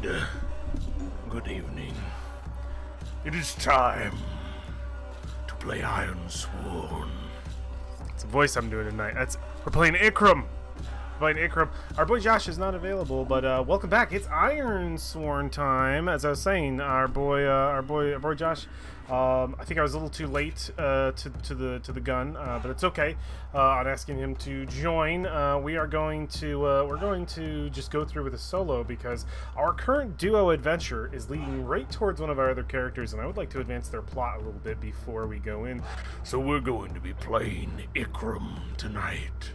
Good evening. It is time to play Ironsworn. It's a voice I'm doing tonight. We're playing Ikram. Our boy Josh is not available, but welcome back. It's Ironsworn time. As I was saying, our boy Josh. I think I was a little too late to the gun, but it's okay. On asking him to join, we're going to just go through with a solo because our current duo adventure is leading right towards one of our other characters, and I would like to advance their plot a little bit before we go in. So we're going to be playing Ikram tonight.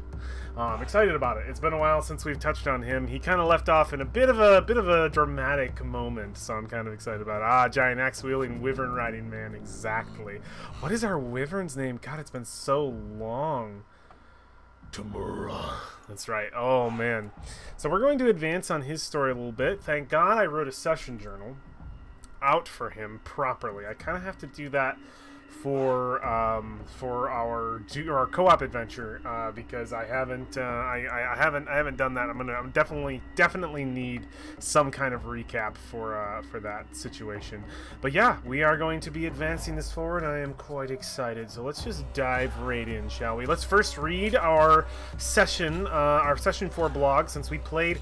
I'm excited about it. It's been a while since we've touched on him. He kind of left off in a bit of a dramatic moment, so I'm kind of excited about it. Giant axe wielding wyvern riding man, exactly. What is our wyvern's name? God, it's been so long. Tamura. That's right. Oh man. So we're going to advance on his story a little bit. Thank God I wrote a session journal out for him properly. I kind of have to do that for our co-op adventure because I haven't done that. I'm definitely need some kind of recap for that situation. But yeah, we are going to be advancing this forward. I am quite excited. So let's just dive right in, shall we? Let's first read our session 4 blog, since we played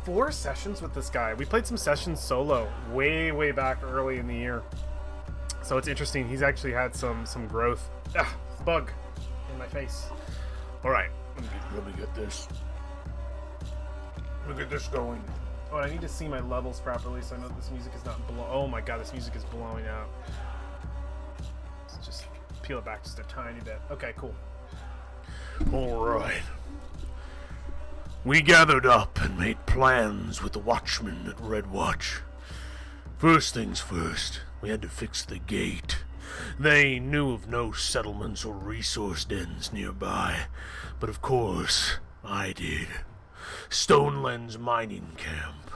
4 sessions with this guy. We played some sessions solo way back early in the year. So it's interesting. He's actually had some growth. Bug in my face. All right, let me get this. Let me get this going. Oh, I need to see my levels properly so I know this music is not oh my god, this music is blowing out. Let's just peel it back just a tiny bit. Okay, cool. All right. We gathered up and made plans with the watchmen at Red Watch. First things first. We had to fix the gate. They knew of no settlements or resource dens nearby, but of course, I did. Stoneland's mining camp.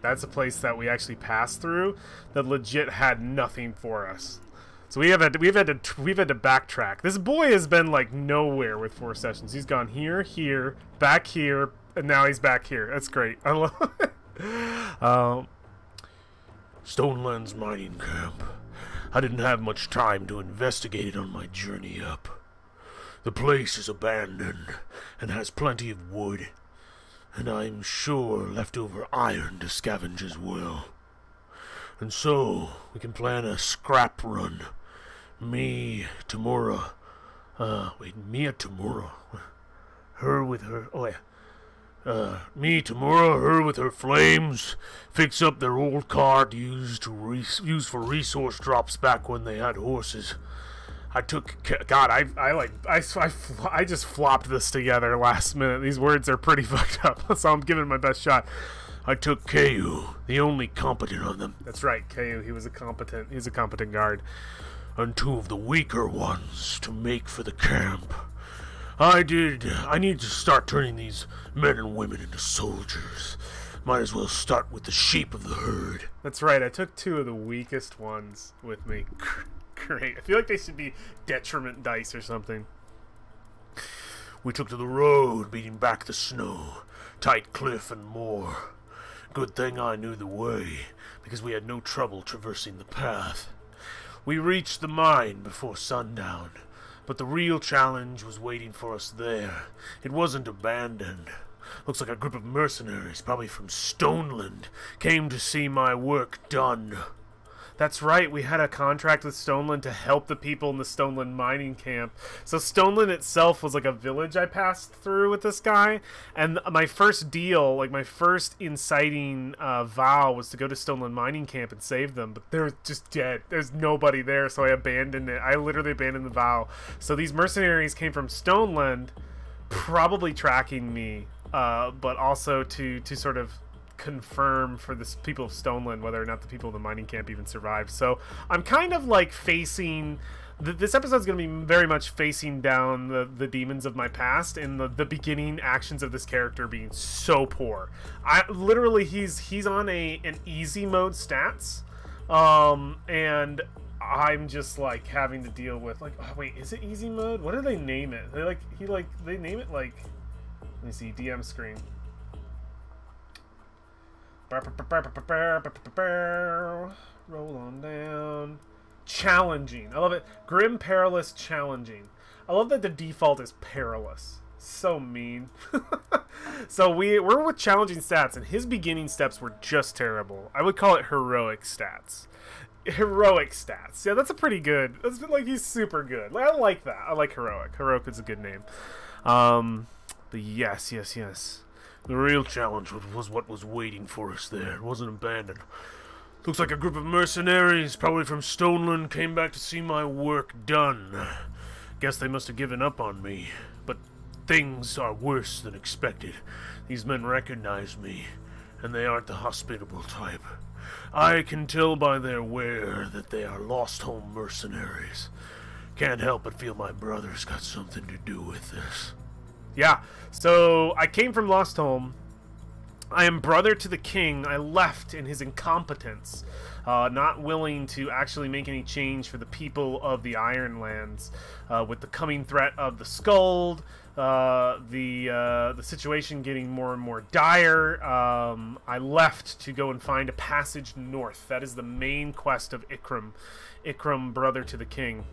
That's a place that we actually passed through that legit had nothing for us. So we've had to backtrack. This boy has been like nowhere with 4 sessions. He's gone here, back here, and now he's back here. That's great. I love it. Stoneland's mining camp. I didn't have much time to investigate it on my journey up. The place is abandoned and has plenty of wood, and I'm sure leftover iron to scavenge as well. And so we can plan a scrap run. Me, Tamura, her with her, me, Tamura, her with her flames, fix up their old cart used for resource drops back when they had horses. I just flopped this together last minute. These words are pretty fucked up, so I'm giving it my best shot. I took Keu, the only competent of them. That's right, Keu. He's a competent guard. And 2 of the weaker ones to make for the camp. I need to start turning these men and women into soldiers. Might as well start with the sheep of the herd. That's right, I took 2 of the weakest ones with me. Great. I feel like they should be detriment dice or something. We took to the road, beating back the snow, tight cliff and more. Good thing I knew the way, because we had no trouble traversing the path. We reached the mine before sundown. But the real challenge was waiting for us there. It wasn't abandoned. Looks like a group of mercenaries, probably from Stoneland, came to see my work done. That's right, we had a contract with Stoneland to help the people in the Stoneland mining camp. So Stoneland itself was like a village I passed through with this guy, and my first deal, like my first inciting vow, was to go to Stoneland mining camp and save them, but they're just dead. There's nobody there, so I abandoned it. I literally abandoned the vow. So these mercenaries came from Stoneland, probably tracking me, but also to sort of confirm for the people of Stoneland whether or not the people of the mining camp even survived. So I'm kind of like facing this episode's going to be very much facing down the demons of my past and the beginning actions of this character being so poor. He's on an easy mode stats, and I'm just like having to deal with like, oh wait, is it easy mode? What do they name it? They name it like, let me see, DM screen. Roll on down. Challenging. I love it. Grim, perilous, challenging. I love that the default is perilous. So mean. So we're with challenging stats, and his beginning steps were just terrible. I would call it heroic stats. Heroic stats. Yeah, that's a pretty good. That's like he's super good. I like that. I like heroic. Heroic is a good name. But yes. The real challenge was what was waiting for us there. It wasn't abandoned. Looks like a group of mercenaries, probably from Stoneland, came back to see my work done. Guess they must have given up on me. But things are worse than expected. These men recognize me, and they aren't the hospitable type. I can tell by their wear that they are lost home mercenaries. Can't help but feel my brother's got something to do with this. Yeah, so I came from Lost Home. I am brother to the king. I left in his incompetence, not willing to actually make any change for the people of the Ironlands. With the coming threat of the Skuld, the situation getting more and more dire, I left to go and find a passage north. That is the main quest of Ikram, brother to the king.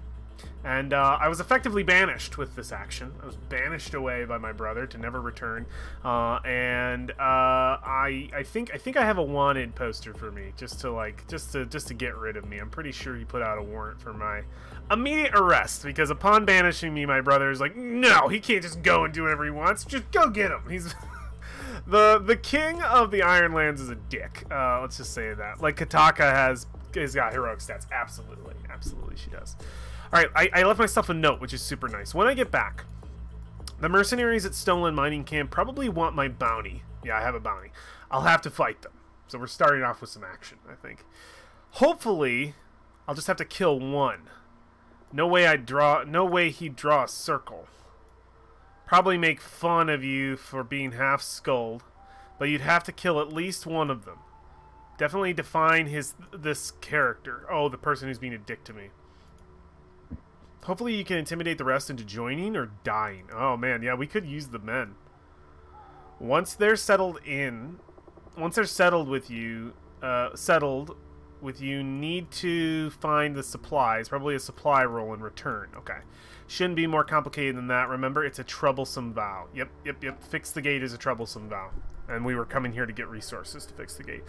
And I was effectively banished with this action. I was banished away by my brother to never return. I think I have a wanted poster for me, just to get rid of me. I'm pretty sure he put out a warrant for my immediate arrest, because upon banishing me, my brother is like, no, he can't just go and do whatever he wants. Just go get him. He's the king of the Ironlands is a dick. Let's just say that. Like Kataka has got heroic stats. Absolutely she does. Alright, I left myself a note, which is super nice. When I get back, the mercenaries at Stoneland Mining Camp probably want my bounty. Yeah, I have a bounty. I'll have to fight them. So we're starting off with some action, I think. Hopefully, I'll just have to kill one. No way he'd draw a circle. Probably make fun of you for being half skulled, but you'd have to kill at least one of them. Definitely define this character. Oh, the person who's being a dick to me. Hopefully you can intimidate the rest into joining or dying. Oh man, yeah, we could use the men. Once they're settled with you, need to find the supplies, probably a supply roll in return. Okay. Shouldn't be more complicated than that. Remember, it's a troublesome vow. Yep. Fix the gate is a troublesome vow. And we were coming here to get resources to fix the gate.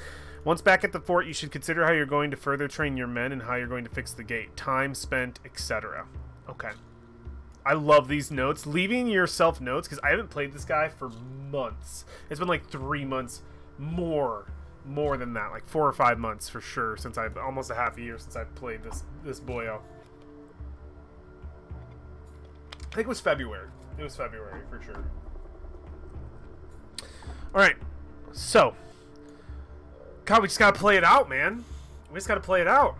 Once back at the fort, you should consider how you're going to further train your men and how you're going to fix the gate. Time spent, etc. Okay. I love these notes. Leaving yourself notes, because I haven't played this guy for months. It's been like 3 months more than that. Like 4 or 5 months for sure, since I've almost a half a year since I've played this boyo. I think it was February. It was February for sure. Alright, so God, we just gotta play it out, man. We just gotta play it out.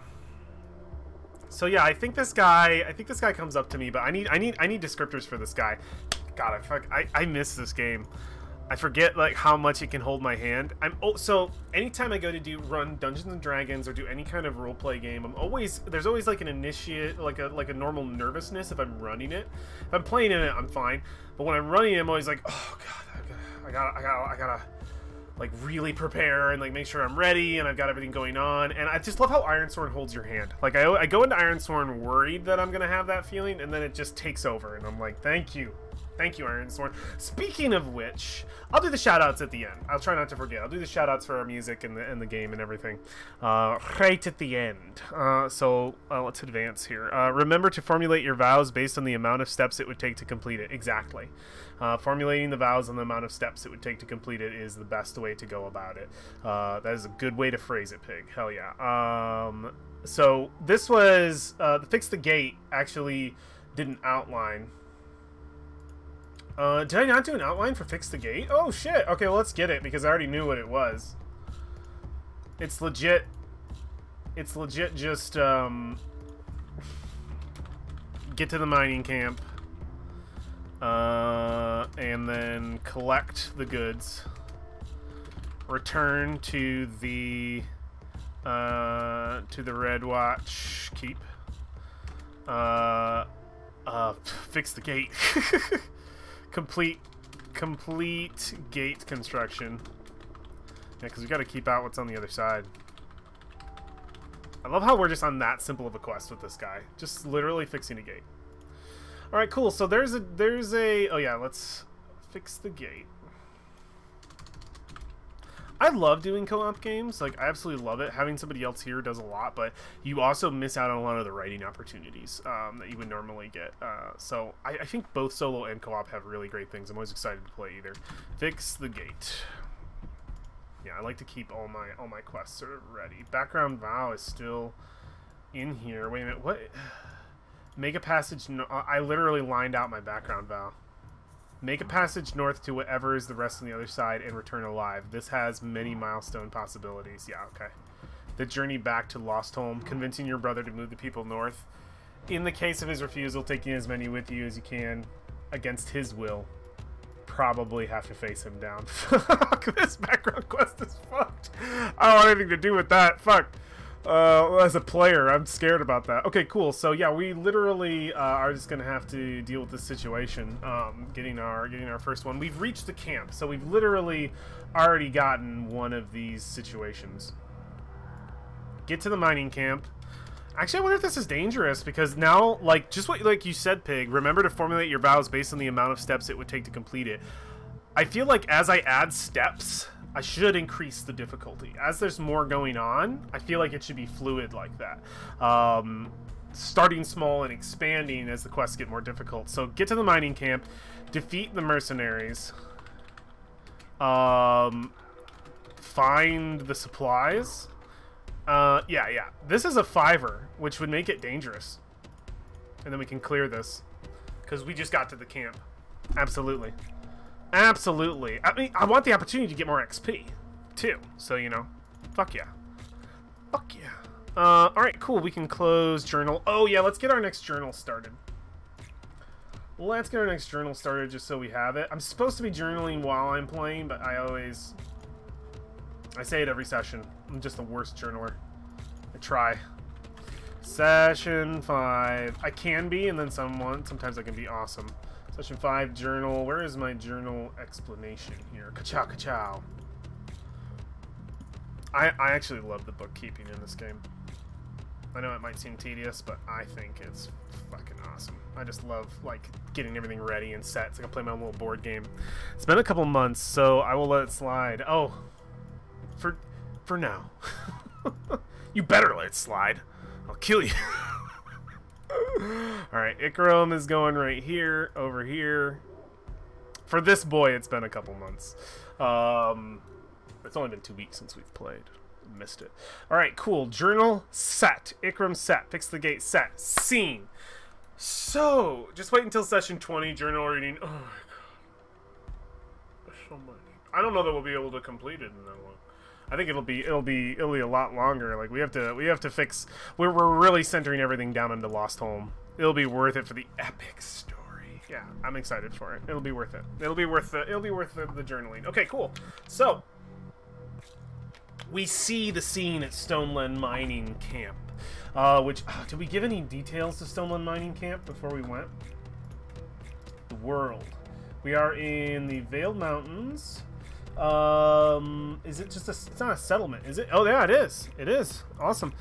So yeah, I think this guy comes up to me, but I need descriptors for this guy. God, I miss this game. I forget like how much it can hold my hand. So anytime I go to run Dungeons and Dragons or do any kind of roleplay game, there's always like an initiate, like a normal nervousness if I'm running it. If I'm playing in it, I'm fine. But when I'm running it, I'm always like, oh God, I gotta like really prepare and like make sure I'm ready and I've got everything going on. And I just love how Ironsworn holds your hand. Like I go into Ironsworn worried that I'm gonna have that feeling, and then it just takes over, and I'm like, thank you. Thank you, Ironsworn. Speaking of which, I'll do the shoutouts at the end. I'll try not to forget. I'll do the shoutouts for our music and the game and everything right at the end. So let's advance here. Remember to formulate your vows based on the amount of steps it would take to complete it. Exactly. Formulating the vows on the amount of steps it would take to complete it is the best way to go about it. That is a good way to phrase it, Pig. Hell yeah. So this was the Fix the Gate actually did an outline. Did I not do an outline for Fix the Gate? Oh shit! Okay, well let's get it, because I already knew what it was. It's legit just, get to the mining camp, and then collect the goods. Return to the Red Watch Keep. Fix the gate. Complete gate construction. Yeah, because we got to keep out what's on the other side. I love how we're just on that simple of a quest with this guy. Just literally fixing a gate. Alright, cool. So there's a... Oh, yeah, let's fix the gate. I love doing co-op games. Like, I absolutely love it. Having somebody else here does a lot, but you also miss out on a lot of the writing opportunities that you would normally get. So I think both solo and co-op have really great things. I'm always excited to play either. Fix the gate. Yeah, I like to keep all my quests sort of ready. Background vow is still in here. Wait a minute, what? Make a passage. No, I literally lined out my background vow. Make a passage north to whatever is the rest on the other side and return alive. This has many milestone possibilities. Yeah, okay. The journey back to Lost Home, convincing your brother to move the people north. In the case of his refusal, taking as many with you as you can against his will. Probably have to face him down. Fuck, this background quest is fucked. I don't want anything to do with that. Fuck. As a player, I'm scared about that. Okay, cool. So yeah, we literally are just gonna have to deal with this situation. Getting our first one. We've reached the camp, so we've literally already gotten one of these situations. Get to the mining camp. Actually, I wonder if this is dangerous, because now, like, just what like you said, Pig, remember to formulate your vows based on the amount of steps it would take to complete it. I feel like as I add steps, I should increase the difficulty. As there's more going on, I feel like it should be fluid like that. Starting small and expanding as the quests get more difficult. So get to the mining camp, defeat the mercenaries, find the supplies. Yeah. This is a 5er, which would make it dangerous. And then we can clear this. Because we just got to the camp. Absolutely. Absolutely. I mean, I want the opportunity to get more XP, too. So, you know, fuck yeah. Fuck yeah. Alright, cool. We can close journal. Oh, yeah, let's get our next journal started. Let's get our next journal started just so we have it. I'm supposed to be journaling while I'm playing, but I say it every session. I'm just the worst journaler. I try. Session 5. I can be, and then sometimes I can be awesome. Session 5, journal. Where is my journal explanation here? Ka-chow, ka-chow. I actually love the bookkeeping in this game. I know it might seem tedious, but I think it's fucking awesome. I just love, like, getting everything ready and set so I can play my own little board game. It's been a couple months, so I will let it slide. Oh, for now. You better let it slide. I'll kill you. Alright, Ikarom is going right here, over here. For this boy, it's been a couple months. It's only been 2 weeks since we've played. Missed it. Alright, cool. Journal set. Ikarom set. Fix the gate set. Scene. So, just wait until session 20, journal reading. Oh my god. There's so much. I don't know that we'll be able to complete it in that long. I think it'll be a lot longer. Like we have to fix. We're really centering everything down into Lost Home. It'll be worth it for the epic story. Yeah, I'm excited for it. It'll be worth it. It'll be worth the journaling. Okay, cool. So we see the scene at Stoneland Mining Camp. Did we give any details to Stoneland Mining Camp before we went? The world. We are in the Veiled Mountains. Is it just it's not a settlement, is it? Oh, yeah, it is. It is. Awesome.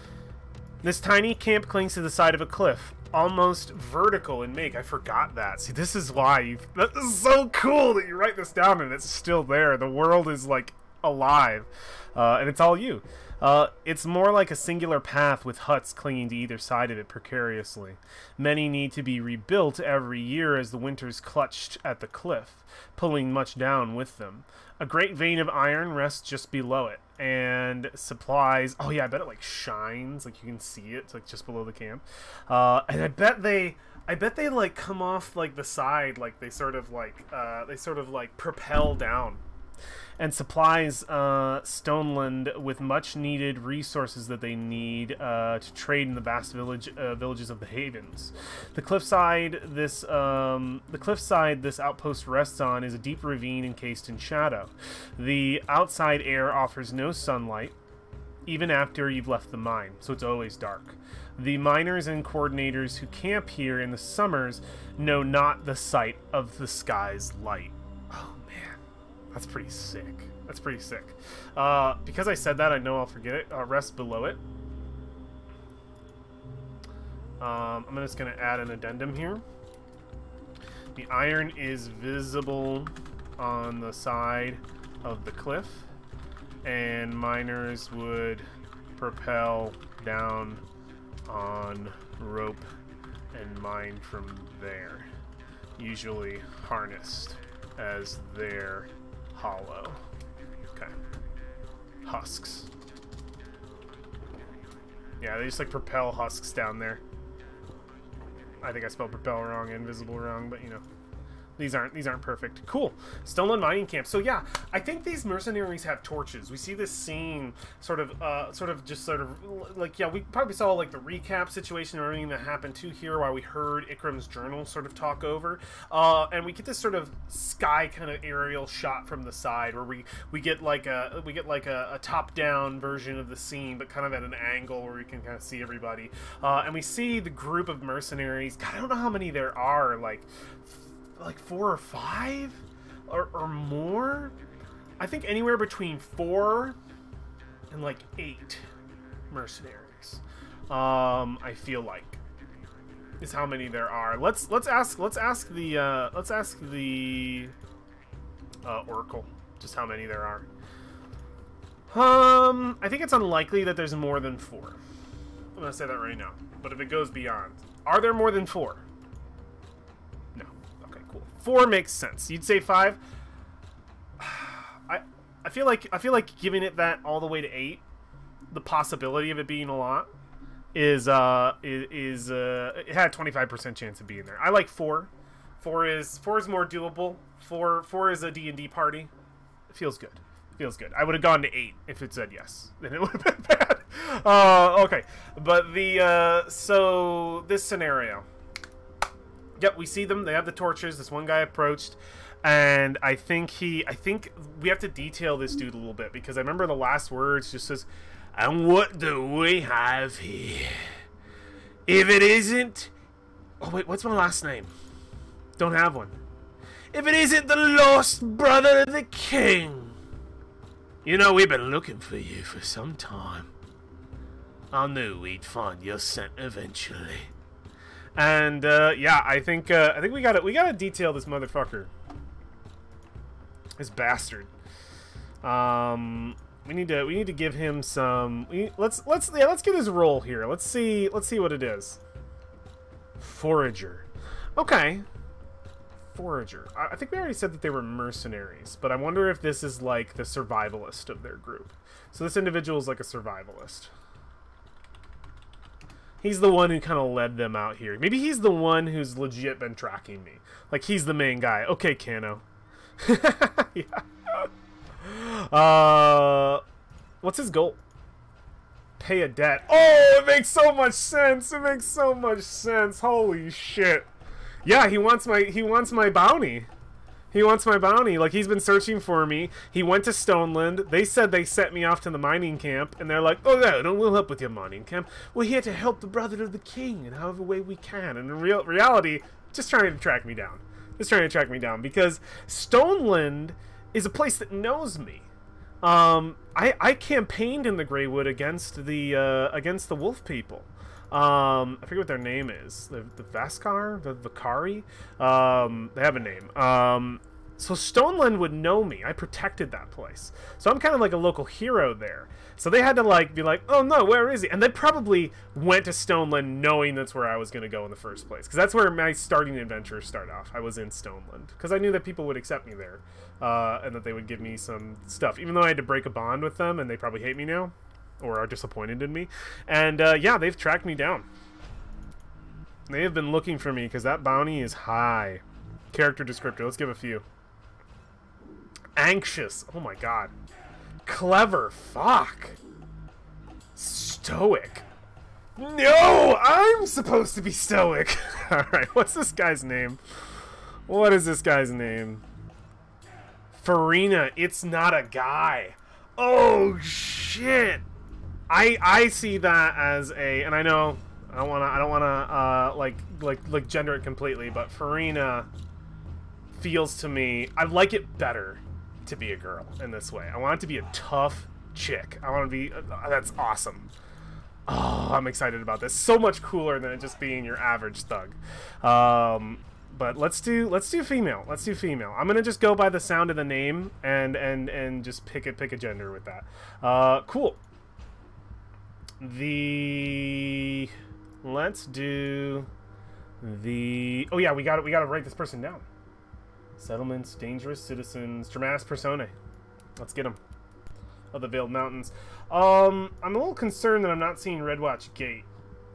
This tiny camp clings to the side of a cliff, almost vertical in make. I forgot that. See, this is why that is so cool that you write this down and it's still there. The world is, like, alive, and it's all you. It's more like a singular path with huts clinging to either side of it precariously. Many need to be rebuilt every year as the winters clutched at the cliff, pulling much down with them. A great vein of iron rests just below it, and supplies... Oh yeah, I bet it, like, shines, like, you can see it, it's, like, just below the camp. And I bet they, like, come off, like, the side, like, they sort of, like, propel down. And supplies Stoneland with much-needed resources that they need to trade in the vast villages of the Havens. The cliffside this outpost rests on is a deep ravine encased in shadow. The outside air offers no sunlight, even after you've left the mine, so it's always dark. The miners and coordinators who camp here in the summers know not the sight of the sky's light. Oh, man. That's pretty sick. That's pretty sick. Because I said that, I know I'll forget it. Rest below it. I'm just going to add an addendum here. The iron is visible on the side of the cliff, and miners would propel down on rope and mine from there, usually harnessed as their hollow. Okay. Husks. Yeah, they just like propel husks down there. I think I spelled propel wrong, invisible wrong, but you know. These aren't perfect. Cool. Stoneland mining camp. So yeah, I think these mercenaries have torches. We see this scene sort of like, yeah, we probably saw like the recap situation or everything that happened to here while we heard Ikram's journal sort of talk over. And we get this sort of sky kind of aerial shot from the side where we get like a top-down version of the scene, but kind of at an angle where we can kind of see everybody. And we see the group of mercenaries. God, I don't know how many there are, like 4 or 5 or more. I think anywhere between 4 and like 8 mercenaries. I feel like is how many there are. Let's ask the Oracle just how many there are. I think it's unlikely that there's more than 4. I'm gonna say that right now. But if it goes beyond, are there more than 4? 4 makes sense. You'd say 5. I feel like giving it that all the way to 8, the possibility of it being a lot is it had a 25% chance of being there. I like 4. 4 is more doable. 4 is a D&D party. It feels good. Feels good. I would have gone to 8 if it said yes. Then it would have been bad. Okay, but so this scenario. Yep, we see them. They have the torches. This one guy approached, and I think we have to detail this dude a little bit because I remember the last words just says, "And what do we have here? If it isn't, oh wait, what's my last name? Don't have one. If it isn't the lost brother of the king. You know, we've been looking for you for some time. I knew we'd find your scent eventually." And yeah, I think we gotta detail this motherfucker, this bastard. We need to give him some. Let's get his role here. Let's see what it is. Forager. Okay. Forager. I think we already said that they were mercenaries, but I wonder if this is like the survivalist of their group. So this individual is like a survivalist. He's the one who kind of led them out here. Maybe he's the one who's legit been tracking me. Like, he's the main guy. Okay, Kano. Yeah. What's his goal? Pay a debt. Oh, it makes so much sense. It makes so much sense. Holy shit. Yeah, he wants my bounty. He wants my bounty. Like, he's been searching for me. He went to Stoneland. They said they sent me off to the mining camp. And they're like, oh, no, we'll help with your mining camp. We're here to help the brother of the king in however way we can. And in reality, just trying to track me down. Just trying to track me down. Because Stoneland is a place that knows me. I campaigned in the Greywood against the wolf people. I forget what their name is. The Vaskar? The Vakari? They have a name. So Stoneland would know me. I protected that place. So I'm kind of like a local hero there. So they had to like be like, oh no, where is he? And they probably went to Stoneland knowing that's where I was going to go in the first place. Because that's where my starting adventures start off. I was in Stoneland. Because I knew that people would accept me there. And that they would give me some stuff. Even though I had to break a bond with them and they probably hate me now. Or are disappointed in me. And yeah, they've tracked me down. They have been looking for me because that bounty is high. Character descriptor. Let's give a few. Anxious. Oh my god. Clever. Fuck. Stoic. No! I'm supposed to be stoic. Alright, what's this guy's name? What is this guy's name? Farina. It's not a guy. Oh, shit. I see that as a, and I know I don't wanna like gender it completely, but Farina feels to me, I like it better to be a girl in this way. I want it to be a tough chick. I want to be... that's awesome. Oh, I'm excited about this. So much cooler than it just being your average thug. But let's do female. Let's do female. I'm gonna just go by the sound of the name and just pick a gender with that. Cool. Let's do the... Oh yeah, we gotta write this person down. Settlements, dangerous citizens, dramatis personae. Let's get them. Of the Veiled Mountains. I'm a little concerned that I'm not seeing Redwatch Gate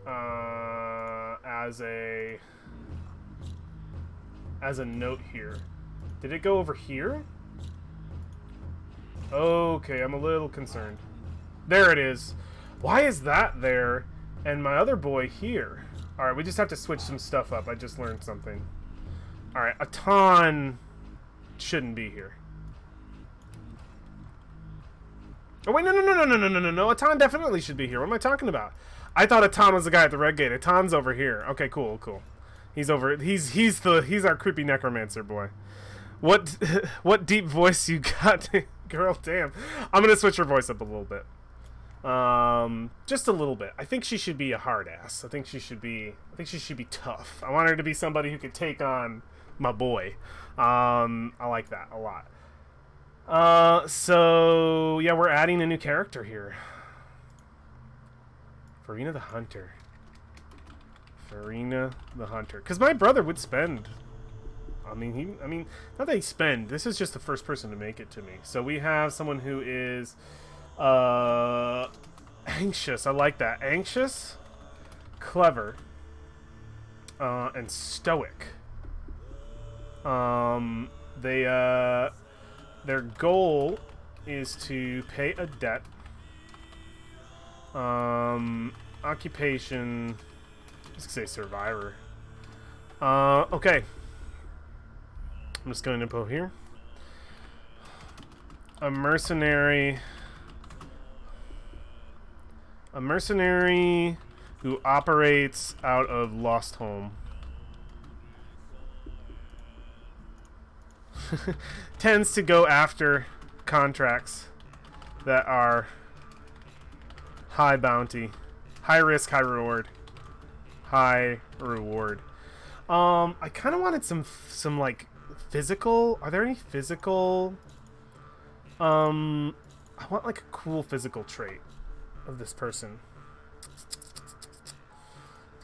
as a note here. Did it go over here? Okay, I'm a little concerned. There it is. Why is that there and my other boy here? Alright, we just have to switch some stuff up. I just learned something. Alright, Atan shouldn't be here. Oh wait, no. Atan definitely should be here. What am I talking about? I thought Atan was the guy at the red gate. Atan's over here. Okay, cool. He's over. He's our creepy necromancer boy. What deep voice you got, girl? Damn. I'm gonna switch her voice up a little bit. Just a little bit. I think she should be a hard ass. I think she should be tough. I want her to be somebody who could take on my boy. I like that a lot. So yeah, we're adding a new character here. Farina the Hunter. Farina the Hunter. Because my brother would spend. I mean, not that he spend. This is just the first person to make it to me. So we have someone who is, anxious. I like that. Anxious, clever, and stoic. Their goal is to pay a debt. Occupation, let's say survivor. Okay. I'm just going to put here. A mercenary who operates out of Lost Home. Tends to go after contracts that are high bounty, high risk, high reward. I kind of wanted some like physical. Are there any physical? I want like a cool physical trait of this person.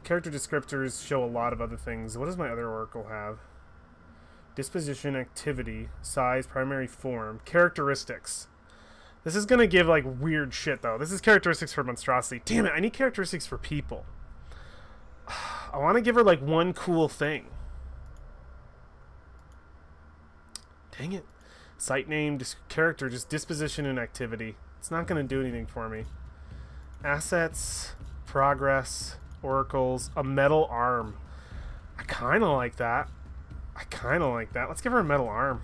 Character descriptors show a lot of other things. What does my other oracle have? Disposition, activity, size, primary form, characteristics. This is gonna give like weird shit though. This is characteristics for monstrosity. Damn it, I need characteristics for people. I want to give her like one cool thing. Dang it. Site name, character, just disposition and activity. It's not gonna do anything for me. Assets, progress, oracles, a metal arm. I kinda like that. Let's give her a metal arm.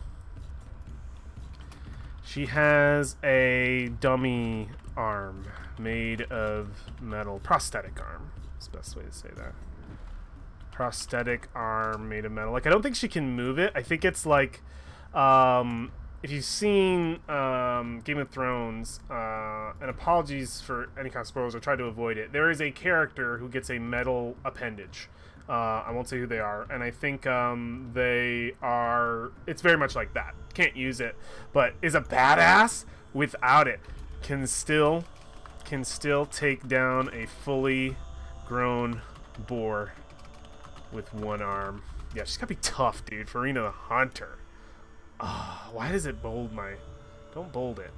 She has a dummy arm made of metal. Prosthetic arm is the best way to say that. Prosthetic arm made of metal. Like, I don't think she can move it. I think it's like, if you've seen Game of Thrones, and apologies for any kind of spoilers, I tried to avoid it. There is a character who gets a metal appendage. I won't say who they are, and I think they are. It's very much like that. Can't use it, but is a badass without it. Can still take down a fully grown boar with one arm. Yeah, she's gotta be tough, dude. Farina the Hunter. Oh, why does it bold my? Don't bold it.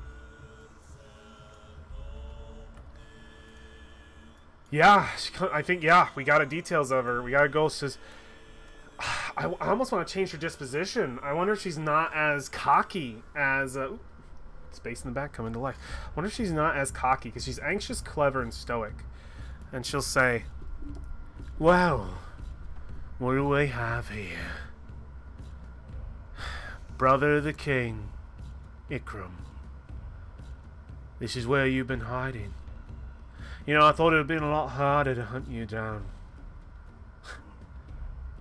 Yeah, I think, yeah, we got details of her. We got a ghost. I almost want to change her disposition. I wonder if she's not as cocky as... space in the back coming to life. I wonder if she's not as cocky, because she's anxious, clever, and stoic. And she'll say, well, what do we have here? Brother the King, Ikram. This is where you've been hiding. You know, I thought it would have been a lot harder to hunt you down.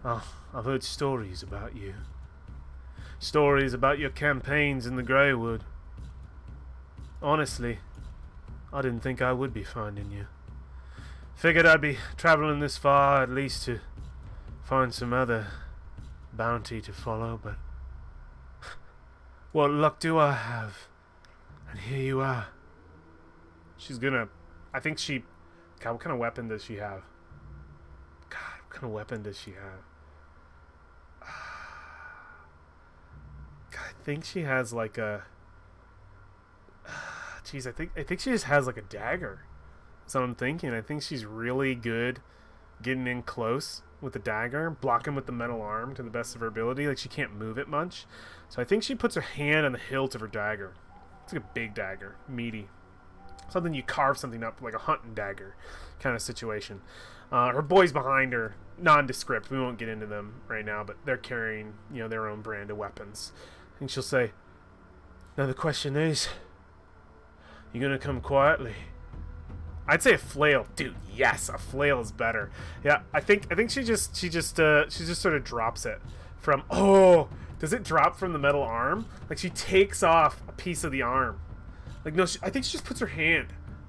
Oh, I've heard stories about you. stories about your campaigns in the Greywood. Honestly, I didn't think I would be finding you. Figured I'd be traveling this far at least to find some other bounty to follow, but what luck do I have? And here you are. She's gonna... I think she... God, what kind of weapon does she have? God, what kind of weapon does she have? God, I think she has like a... Jeez, I think she just has like a dagger. That's what I'm thinking. I think she's really good getting in close with the dagger, blocking with the metal arm to the best of her ability. Like, she can't move it much. So I think she puts her hand on the hilt of her dagger. It's like a big dagger, meaty. Something you carve something up, like a hunting dagger kind of situation. Her boys behind her, nondescript. We won't get into them right now, but they're carrying, you know, their own brand of weapons. And she'll say, "Now the question is, you gonna come quietly?" I'd say a flail, dude. Yes, a flail is better. Yeah, I think she just sort of drops it from. Oh, does it drop from the metal arm? Like, she takes off a piece of the arm. Like, no, I think she just puts her hand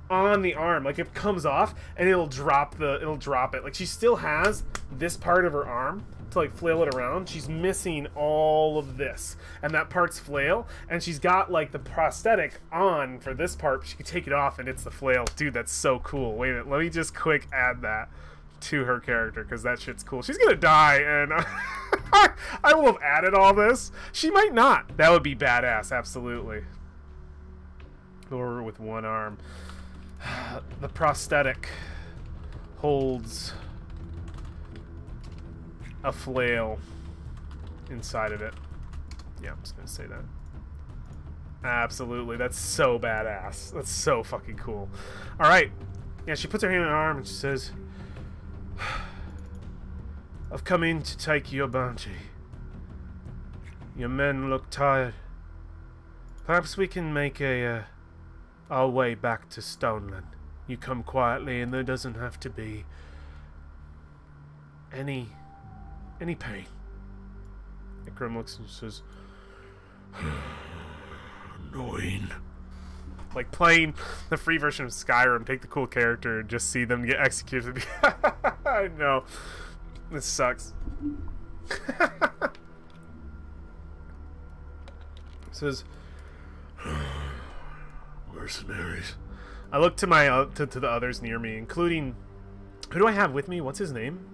on the arm. Like, it comes off and it'll drop it. Like, she still has this part of her arm to like flail it around. She's missing all of this, and that part's flail, and she's got like the prosthetic on for this part. She can take it off and it's the flail. Dude, that's so cool. Wait a minute, let me just quick add that to her character, because that shit's cool. She's gonna die, and I will have added all this. She might not. That would be badass, absolutely. Or with one arm. The prosthetic holds a flail inside of it. Yeah, I'm just gonna say that. Absolutely, that's so badass. That's so fucking cool. Alright. Yeah, she puts her hand on her arm and she says, "I've come in to take your bounty. Your men look tired. Perhaps we can make our way back to Stoneland. You come quietly and there doesn't have to be any pain." Ikram looks and says, "Annoying." Like playing the free version of Skyrim, take the cool character and just see them get executed. I know. This sucks. Says, "Mercenaries." I look to my to the others near me, including... Who do I have with me? What's his name?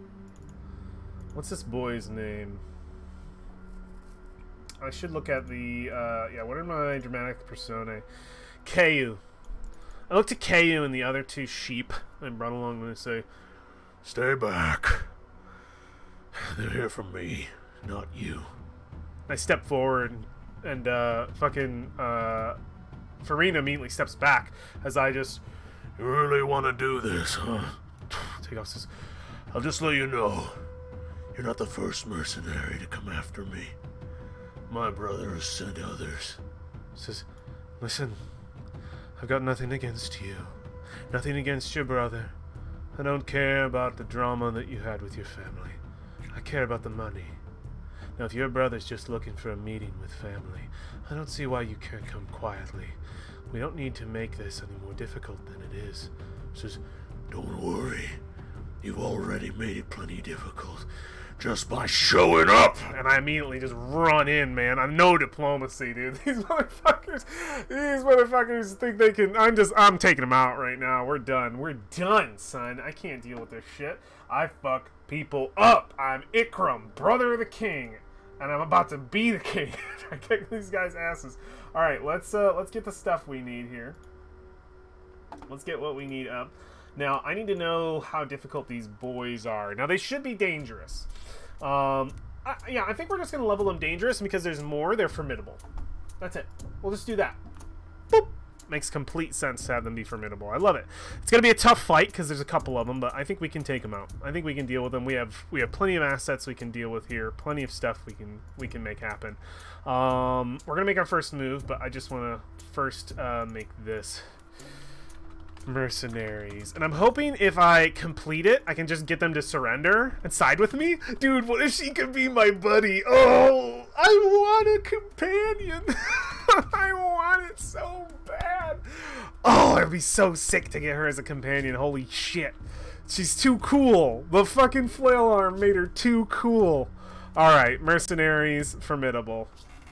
What's this boy's name? I should look at the... yeah, what are my dramatic personae? Kayu. I look to Kayu and the other two sheep I'm brought along and I say, "Stay back. They're here for me, not you." I step forward and fucking Farina immediately steps back as I just... "You really want to do this, huh?" take off. Says, "I'll just let you know, you're not the first mercenary to come after me. My brother has sent others." Says, "Listen, I've got nothing against you. Nothing against your brother. I don't care about the drama that you had with your family. I care about the money. Now, if your brother's just looking for a meeting with family, I don't see why you can't come quietly. We don't need to make this any more difficult than it is." Says, "Don't worry. You've already made it plenty difficult just by showing up." And I immediately just run in, man. I'm no diplomacy, dude. These motherfuckers think they can... I'm taking them out right now. We're done. We're done, son. I can't deal with this shit. I fuck people up. I'm Ikram, brother of the king, and I'm about to be the king. I kick these guys' asses. All right, let's get the stuff we need here. Let's get what we need up. Now, I need to know how difficult these boys are. Now, they should be dangerous. Yeah, I think we're just going to level them dangerous, and because there's more, they're formidable. That's it. We'll just do that. Boop. Makes complete sense to have them be formidable. I love it. It's going to be a tough fight because there's a couple of them, but I think we can take them out. I think we can deal with them. We have plenty of assets we can deal with here. Plenty of stuff we can make happen. We're going to make our first move, but I just want to first make this. Mercenaries. And I'm hoping if I complete it, I can just get them to surrender and side with me. Dude, what if she could be my buddy? Oh, I want a companion. I want it so bad. Oh, I'd be so sick to get her as a companion. Holy shit. She's too cool. The fucking flail arm made her too cool. Alright, mercenaries, formidable.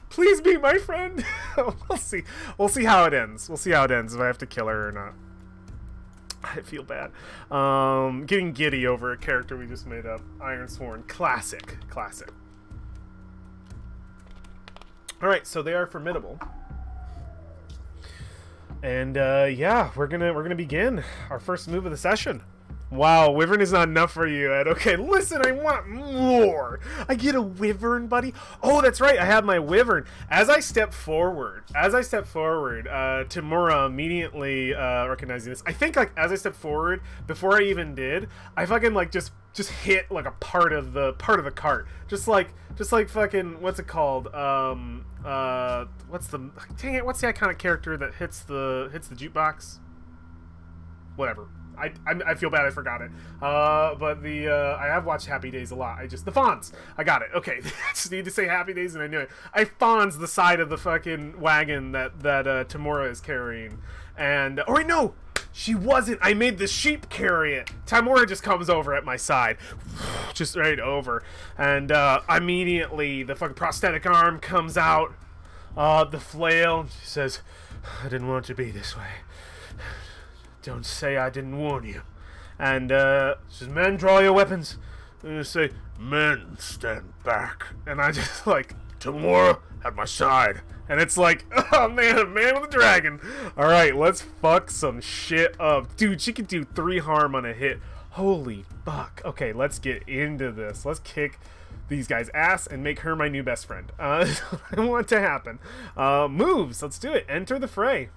Please be my friend. We'll see. We'll see how it ends. We'll see how it ends if I have to kill her or not. I feel bad. Getting giddy over a character we just made up. Ironsworn. Classic. Classic. Alright, so they are formidable. And yeah, we're gonna begin our first move of the session. Wow, Wyvern is not enough for you, Ed. Okay, listen, I want more. I get a Wyvern, buddy. Oh, that's right, I have my Wyvern. As I step forward, Tamura immediately recognizing this. I think, like, as I stepped forward, before I even did, I fucking, like, just hit, like, a part of the cart. Just like fucking, what's it called? Dang it, what's the iconic character that hits the jukebox? Whatever. I feel bad I forgot it. But I have watched Happy Days a lot. The Fonz. I got it. Okay. I just need to say Happy Days and I knew it. I Fonz the side of the fucking wagon that Tamura is carrying. And, oh wait, no! She wasn't. I made the sheep carry it. Tamura just comes over at my side. Just right over. And, immediately the fucking prosthetic arm comes out. The flail. She says, I didn't want it to be this way. Don't say I didn't warn you. And, says, men, draw your weapons. And I say, men, stand back. And I just, like, Tamura at my side. And it's like, oh, man, a man with a dragon. Alright, let's fuck some shit up. Dude, she can do 3 harm on a hit. Holy fuck. Okay, let's get into this. Let's kick these guys' ass and make her my new best friend. That's what I want to happen. Moves. Let's do it. Enter the fray.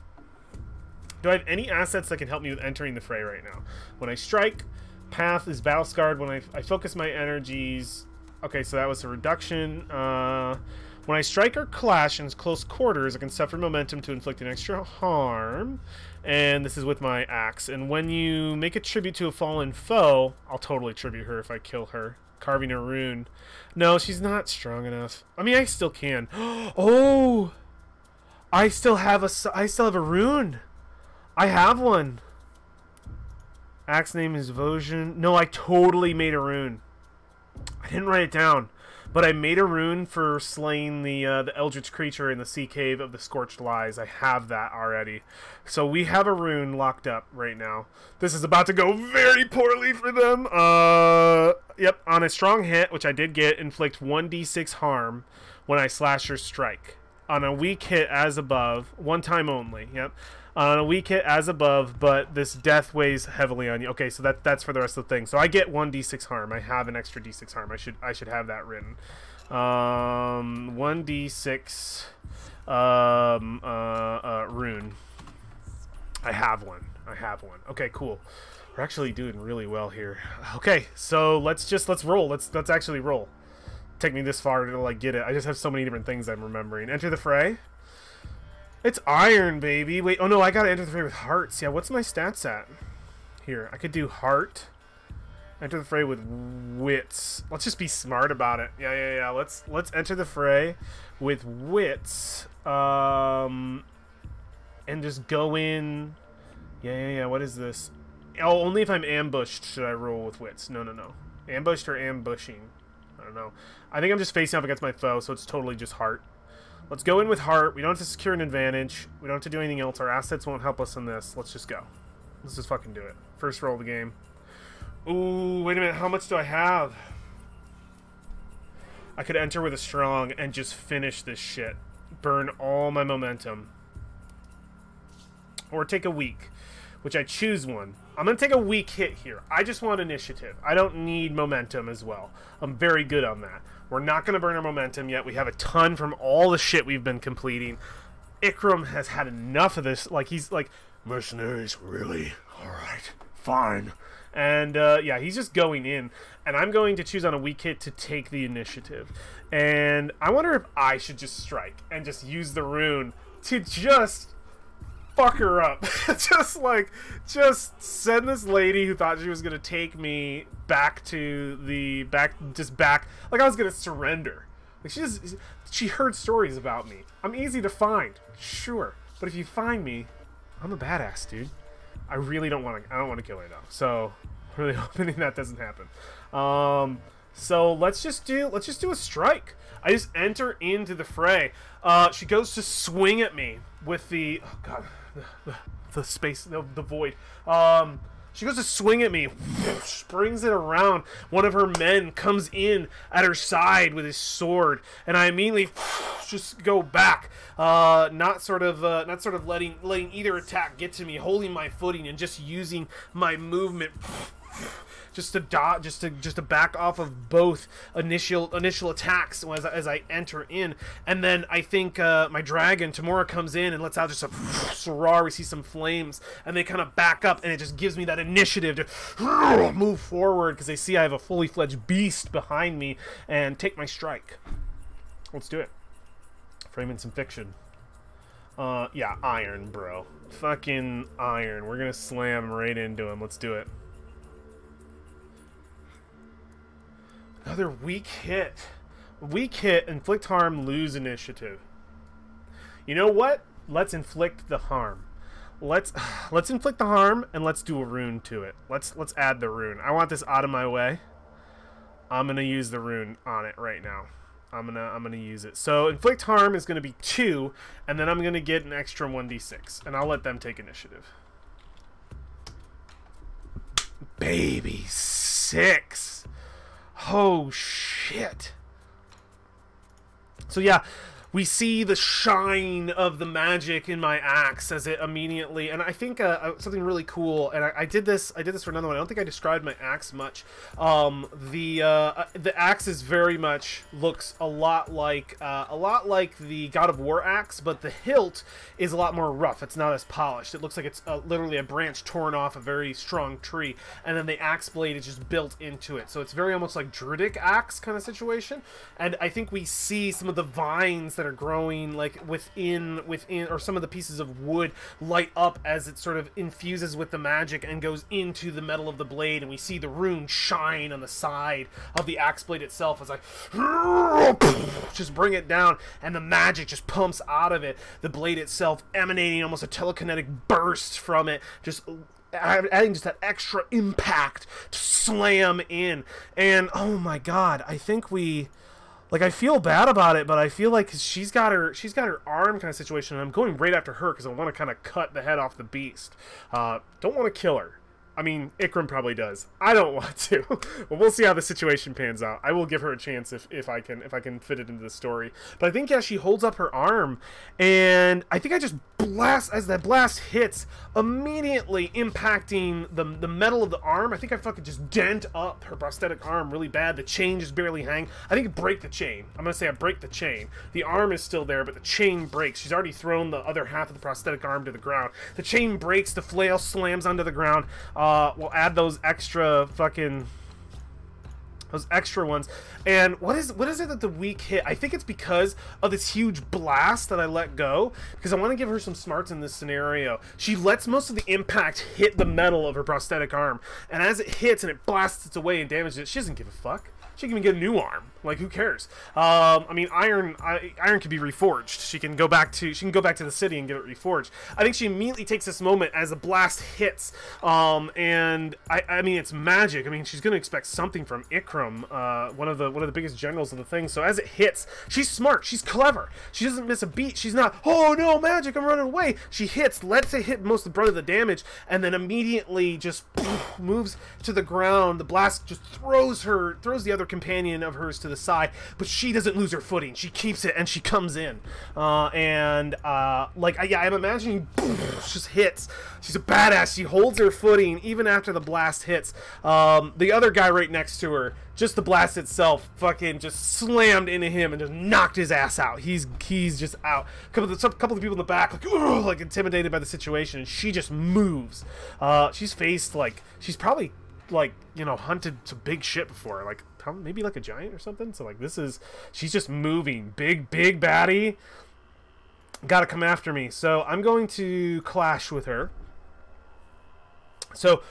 Do I have any assets that can help me with entering the fray right now? When I strike, path is battle scarred. When I focus my energies... Okay, so that was a reduction. When I strike or clash in close quarters, I can suffer momentum to inflict an extra harm. And this is with my axe. And when you make a tribute to a fallen foe, I'll totally tribute her if I kill her. Carving a rune. No, she's not strong enough. I mean, I still can. Oh! I still have a rune. I have one. Axe name is Voshin. No, I totally made a rune. I didn't write it down, but I made a rune for slaying the eldritch creature in the sea cave of the Scorched Lies. I have that already. So we have a rune locked up right now. This is about to go very poorly for them. Yep, on a strong hit, which I did get, inflict 1d6 harm when I slash or strike. On a weak hit as above, one time only. Yep. On a weak hit as above, but this death weighs heavily on you. Okay, so that's for the rest of the thing. So I get 1d6 harm. I have an extra d6 harm. I should have that written. 1d6 rune. I have one. Okay, cool. We're actually doing really well here. Okay, so let's roll. Let's actually roll. Take me this far to like get it. I just have so many different things I'm remembering. Enter the fray. It's iron, baby. Wait, oh no, I gotta enter the fray with hearts. Yeah, what's my stats at? Here, I could do heart. Enter the fray with wits. Let's just be smart about it. Yeah. Let's enter the fray with wits. And just go in. Yeah. What is this? Oh, only if I'm ambushed should I roll with wits. No. Ambushed or ambushing? I don't know. I think I'm just facing up against my foe, so it's totally just heart. Let's go in with heart. We don't have to secure an advantage. We don't have to do anything else. Our assets won't help us in this. Let's just go. Let's just fucking do it. First roll of the game. Ooh, wait a minute. How much do I have? I could enter with a strong and just finish this shit. Burn all my momentum. Or take a weak, which I choose one. I'm going to take a weak hit here. I just want initiative. I don't need momentum as well. I'm very good on that. We're not going to burn our momentum yet. We have a ton from all the shit we've been completing. Ikram has had enough of this. Like, he's like, mercenaries, really? Alright, fine. And, yeah, he's just going in. And I'm going to choose on a weak hit to take the initiative. And I wonder if I should just strike and just use the rune to just fuck her up. just send this lady who thought she was going to take me back to the, like I was going to surrender. Like she heard stories about me. I'm easy to find, sure, but if you find me, I'm a badass, dude. I really don't want to. I don't want to kill her though. So I'm really hoping that doesn't happen. So let's just do a strike. I just enter into the fray. She goes to swing at me with the the space, the void. She goes to swing at me, springs it around. One of her men comes in at her side with his sword, and I immediately just go back, not sort of letting either attack get to me, holding my footing and just using my movement. Just to back off of both initial attacks as I enter in, and then I think my dragon Tamora comes in and lets out just a roar. We see some flames, and they kind of back up, and it just gives me that initiative to move forward because they see I have a fully fledged beast behind me and take my strike. Let's do it. Framing some fiction. Yeah, iron, bro. Fucking iron. We're gonna slam right into him. Let's do it. Another weak hit. Weak hit, inflict harm, lose initiative. You know what? Let's inflict the harm. Let's inflict the harm, and let's do a rune to it. Let's add the rune. I want this out of my way. I'm gonna use the rune on it right now. I'm gonna use it. So inflict harm is gonna be 2, and then I'm gonna get an extra 1d6, and I'll let them take initiative. Baby 6. Oh shit. So yeah, we see the shine of the magic in my axe as it immediately, and I think something really cool, and I did this for another one. I don't think I described my axe much. The axe is very much looks a lot like the God of War axe, but the hilt is a lot more rough. It's not as polished. It looks like it's literally a branch torn off a very strong tree, and then the axe blade is just built into it. So it's very almost like Druidic axe kind of situation. And I think we see some of the vines that are growing like within or some of the pieces of wood light up as it sort of infuses with the magic and goes into the metal of the blade, and we see the rune shine on the side of the axe blade itself as I just bring it down, and the magic just pumps out of it, the blade itself emanating almost a telekinetic burst from it, just adding just that extra impact to slam in. And oh my god, I think I feel bad about it, but I feel like she's got her arm kind of situation, and I'm going right after her because I want to kind of cut the head off the beast. Don't want to kill her. I mean, Ikram probably does. I don't want to. But we'll see how the situation pans out. I will give her a chance if I can fit it into the story. But I think, yeah, she holds up her arm, and I think I just blast, as that blast hits, immediately impacting the metal of the arm. I think I fucking just dent up her prosthetic arm really bad. The chain just barely hang. I think I break the chain. I'm gonna say I break the chain. The arm is still there, but the chain breaks. She's already thrown the other half of the prosthetic arm to the ground. The chain breaks. The flail slams onto the ground. We'll add those extra ones. And what is it that the weak hit? I think it's because of this huge blast that I let go, because I want to give her some smarts in this scenario. She lets most of the impact hit the metal of her prosthetic arm, and as it hits and it blasts its away and damages it, she doesn't give a fuck. She can even get a new arm. Like, who cares? I mean, iron can be reforged. She can go back to the city and get it reforged. I think she immediately takes this moment as the blast hits. And I mean, it's magic. I mean, she's gonna expect something from Ikram, one of the biggest generals of the thing. So as it hits, she's smart. She's clever. She doesn't miss a beat. She's not, oh no, magic, I'm running away. She hits, lets it hit most of the brunt of the damage, and then immediately just moves to the ground. The blast just throws the other companion of hers to the side, but she doesn't lose her footing. She keeps it, and she comes in. I'm imagining just hits. She's a badass. She holds her footing even after the blast hits. The other guy right next to her, just the blast itself fucking just slammed into him and just knocked his ass out. He's just out. A couple of the people in the back like intimidated by the situation, and she just moves. She's faced she's probably hunted some big shit before, maybe like a giant or something. So she's just moving. Big baddie. Gotta come after me. So I'm going to clash with her. So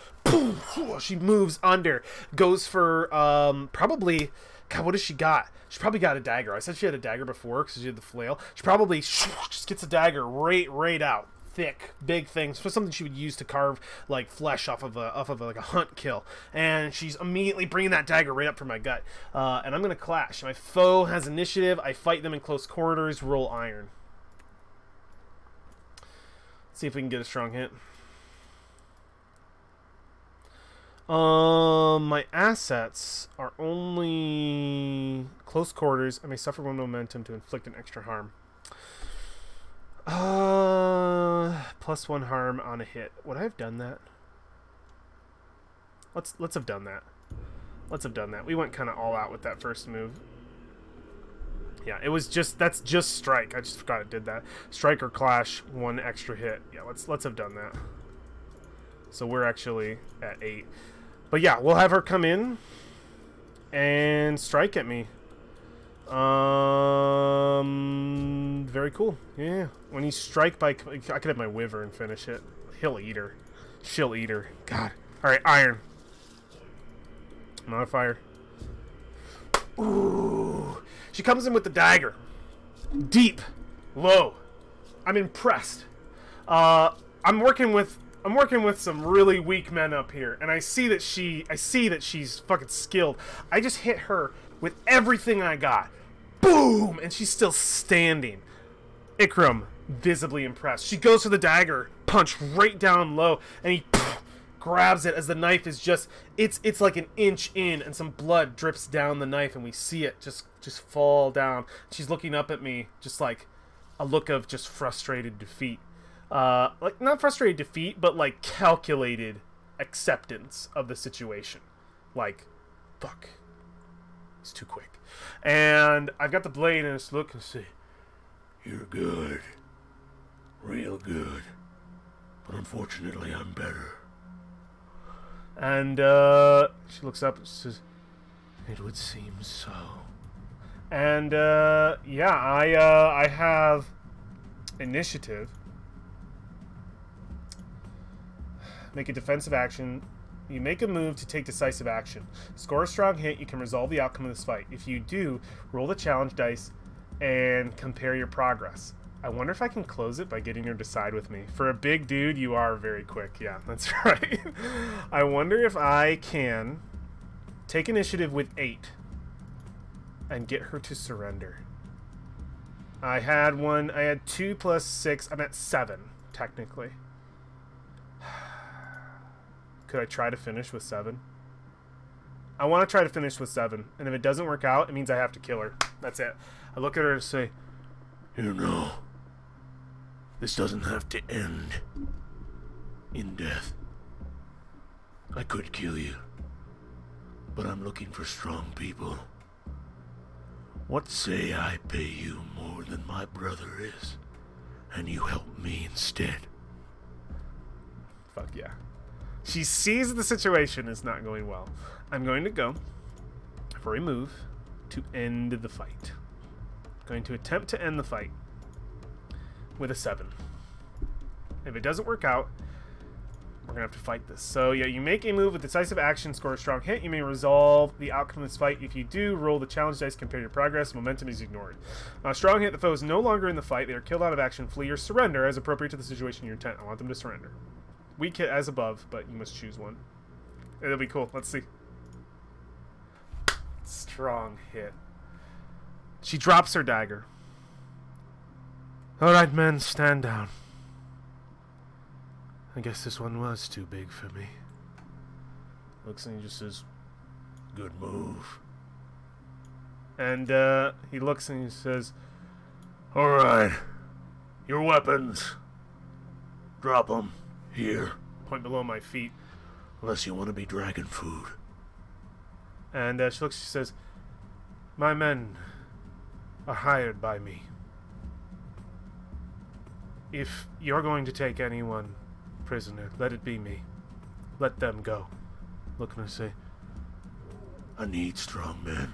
she moves under, goes for probably God, what has she got? She probably got a dagger. I said she had a dagger before because she had the flail. She probably just gets a dagger right out. Thick, big things, for something she would use to carve like flesh off of like a hunt kill, and she's immediately bringing that dagger right up for my gut. And I'm gonna clash. My foe has initiative. I fight them in close quarters. Roll iron. Let's see if we can get a strong hit. My assets are only close quarters. I may suffer one momentum to inflict an extra harm. +1 harm on a hit. Would I have done that? Let's have done that. Let's have done that. We went kind of all out with that first move. Yeah, it was just, that's just strike. I just forgot it did that. Strike or clash, 1 extra hit. Yeah, let's have done that. So we're actually at 8. But yeah, we'll have her come in and strike at me. Very cool. Yeah, when you strike by, I could have my wyvern finish it. He'll eat her. She'll eat her. God. All right, iron. Modifier. Ooh. She comes in with the dagger. Deep. Low. I'm impressed. I'm working with some really weak men up here, and I see that she's fucking skilled. I just hit her with everything I got. Boom! And she's still standing. Ikram, visibly impressed. She goes for the dagger, punch right down low, and he grabs it as the knife is just, it's like an inch in, and some blood drips down the knife, and we see it just fall down. She's looking up at me, just like a look of just frustrated defeat. Like, not frustrated defeat, but like calculated acceptance of the situation. Like, fuck. It's too quick. And I've got the blade, and it's look and say, "You're good. Real good. But unfortunately, I'm better." And she looks up and says, "It would seem so." And yeah, I have initiative. Make a defensive action. You make a move to take decisive action. Score a strong hit, you can resolve the outcome of this fight. If you do, roll the challenge dice and compare your progress. I wonder if I can close it by getting her to side with me. For a big dude, you are very quick. Yeah, that's right. I wonder if I can take initiative with 8 and get her to surrender. I had 2 plus 6. I'm at 7, technically. Could I try to finish with 7? I want to try to finish with 7. And if it doesn't work out, it means I have to kill her. That's it. I look at her and say, "You know, this doesn't have to end in death. I could kill you, but I'm looking for strong people. What say I pay you more than my brother is, and you help me instead?" Fuck yeah. She sees the situation is not going well. I'm going to go for a move to end the fight. Going to attempt to end the fight with a 7. If it doesn't work out, we're going to have to fight this. So yeah, you make a move with decisive action, score a strong hit. You may resolve the outcome of this fight. If you do, roll the challenge dice, compare your progress. Momentum is ignored. A strong hit, the foe is no longer in the fight. They are killed out of action, flee, or surrender as appropriate to the situation in your intent. I want them to surrender. Weak hit as above, but you must choose one. It'll be cool. Let's see. Strong hit. She drops her dagger. "Alright, men, stand down. I guess this one was too big for me." Looks and he just says, "Good move." and he looks and he says, "Alright. Your weapons. Drop them. Here. Point below my feet. Unless you want to be dragon food." And she looks, she says, "My men are hired by me. If you're going to take anyone prisoner, let it be me. Let them go." Look and say, "I need strong men.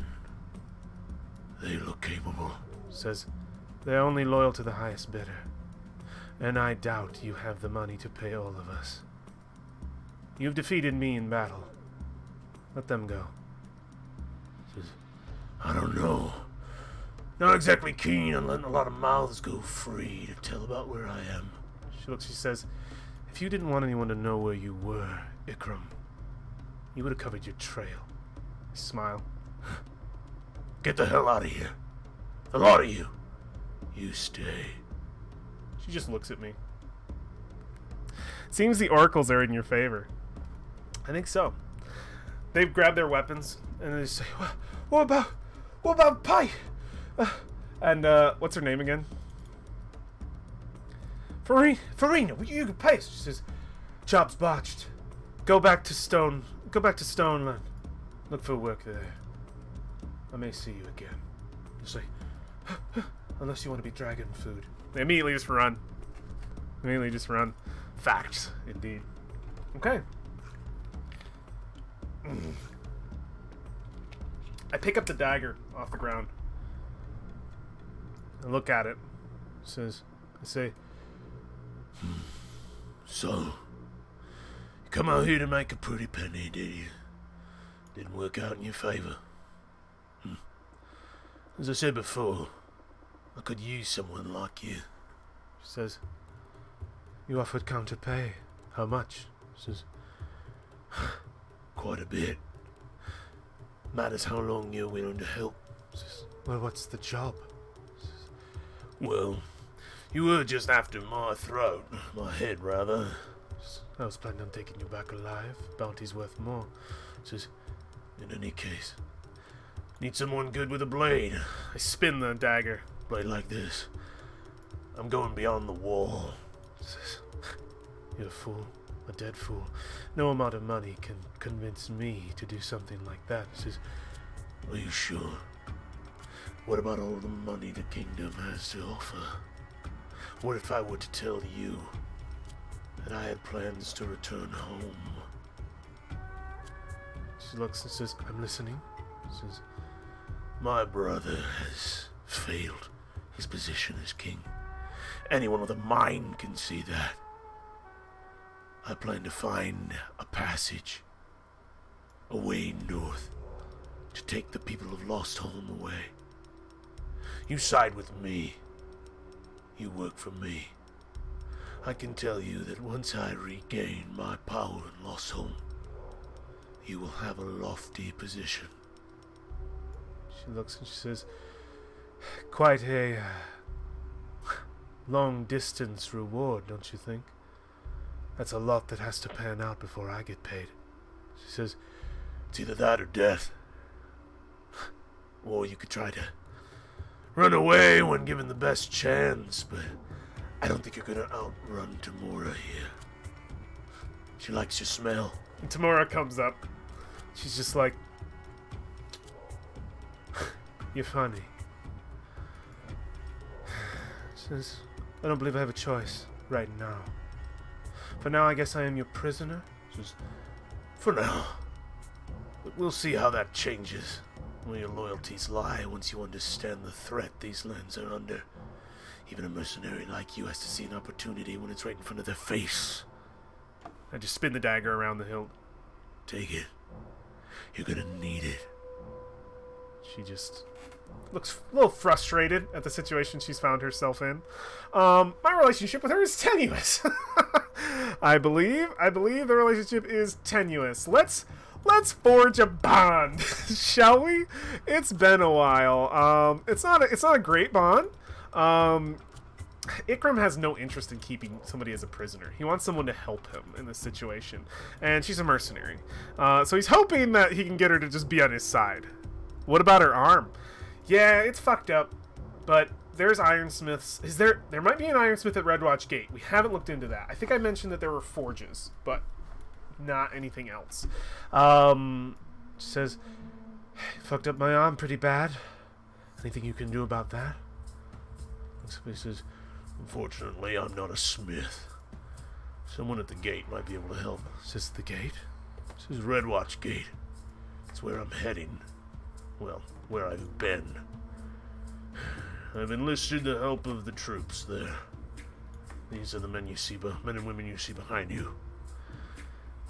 They look capable." Says, "They're only loyal to the highest bidder. And I doubt you have the money to pay all of us. You've defeated me in battle. Let them go." Says, I don't know. Not exactly keen on letting a lot of mouths go free to tell about where I am. She says, if you didn't want anyone to know where you were, Ikram, you would have covered your trail. I smile. Get the hell out of here. The lot of you. You stay. She just looks at me. Seems the oracles are in your favor. I think so. They've grabbed their weapons and they say, what about Pai? And what's her name again? Farina, you can pay. She says, job's botched. Go back to Stoneland. Look for work there. I may see you again. You say, unless you want to be dragon food. They immediately just run. Facts, indeed. Okay. I pick up the dagger off the ground. I look at it. I say, so, you come out here to make a pretty penny, did you? Didn't work out in your favor. As I said before, I could use someone like you. She says, you offered counter pay. How much? She says, quite a bit. Matters how long you're willing to help. She says, well, what's the job? She says, well, you were just after my throat. My head, rather. I was planning on taking you back alive. Bounty's worth more. She says, in any case, need someone good with a blade. I spin the dagger. Blade like this. I'm going beyond the wall. She says, you're a fool. A dead fool. No amount of money can convince me to do something like that. She says, are you sure? What about all the money the kingdom has to offer? What if I were to tell you that I had plans to return home? She looks and says, I'm listening. She says, my brother has failed his position as king. Anyone with a mind can see that. I plan to find a passage, a way north, to take the people of Lost Home away. You side with me. You work for me. I can tell you that once I regain my power in Lost Home, you will have a lofty position. She looks and she says, quite a long distance reward, don't you think? That's a lot that has to pan out before I get paid. She says, it's either that or death. Or you could try to run away when given the best chance, but I don't think you're gonna outrun Tamora here. She likes your smell. And Tamora comes up. She's just like, you're funny. She says, I don't believe I have a choice right now. For now, I guess I am your prisoner. She says, for now. But we'll see how that changes. Where your loyalties lie once you understand the threat these lands are under. Even a mercenary like you has to see an opportunity when it's right in front of their face. I just spin the dagger around the hilt. Take it. You're gonna need it. She just looks a little frustrated at the situation she's found herself in. My relationship with her is tenuous. I believe the relationship is tenuous. Let's forge a bond, shall we? It's been a while. It's not a great bond. Ikram has no interest in keeping somebody as a prisoner. He wants someone to help him in this situation, and she's a mercenary. So he's hoping that he can get her to just be on his side. What about her arm? Yeah, it's fucked up, but there's ironsmiths. There might be an ironsmith at Redwatch Gate. We haven't looked into that. I think I mentioned that there were forges, but not anything else. She says, fucked up my arm pretty bad. Anything you can do about that? And somebody says, unfortunately, I'm not a smith. Someone at the gate might be able to help. Says the gate? This is Redwatch Gate. It's where I'm heading. Well, where I've been. I've enlisted the help of the troops there. These are the men and women you see behind you.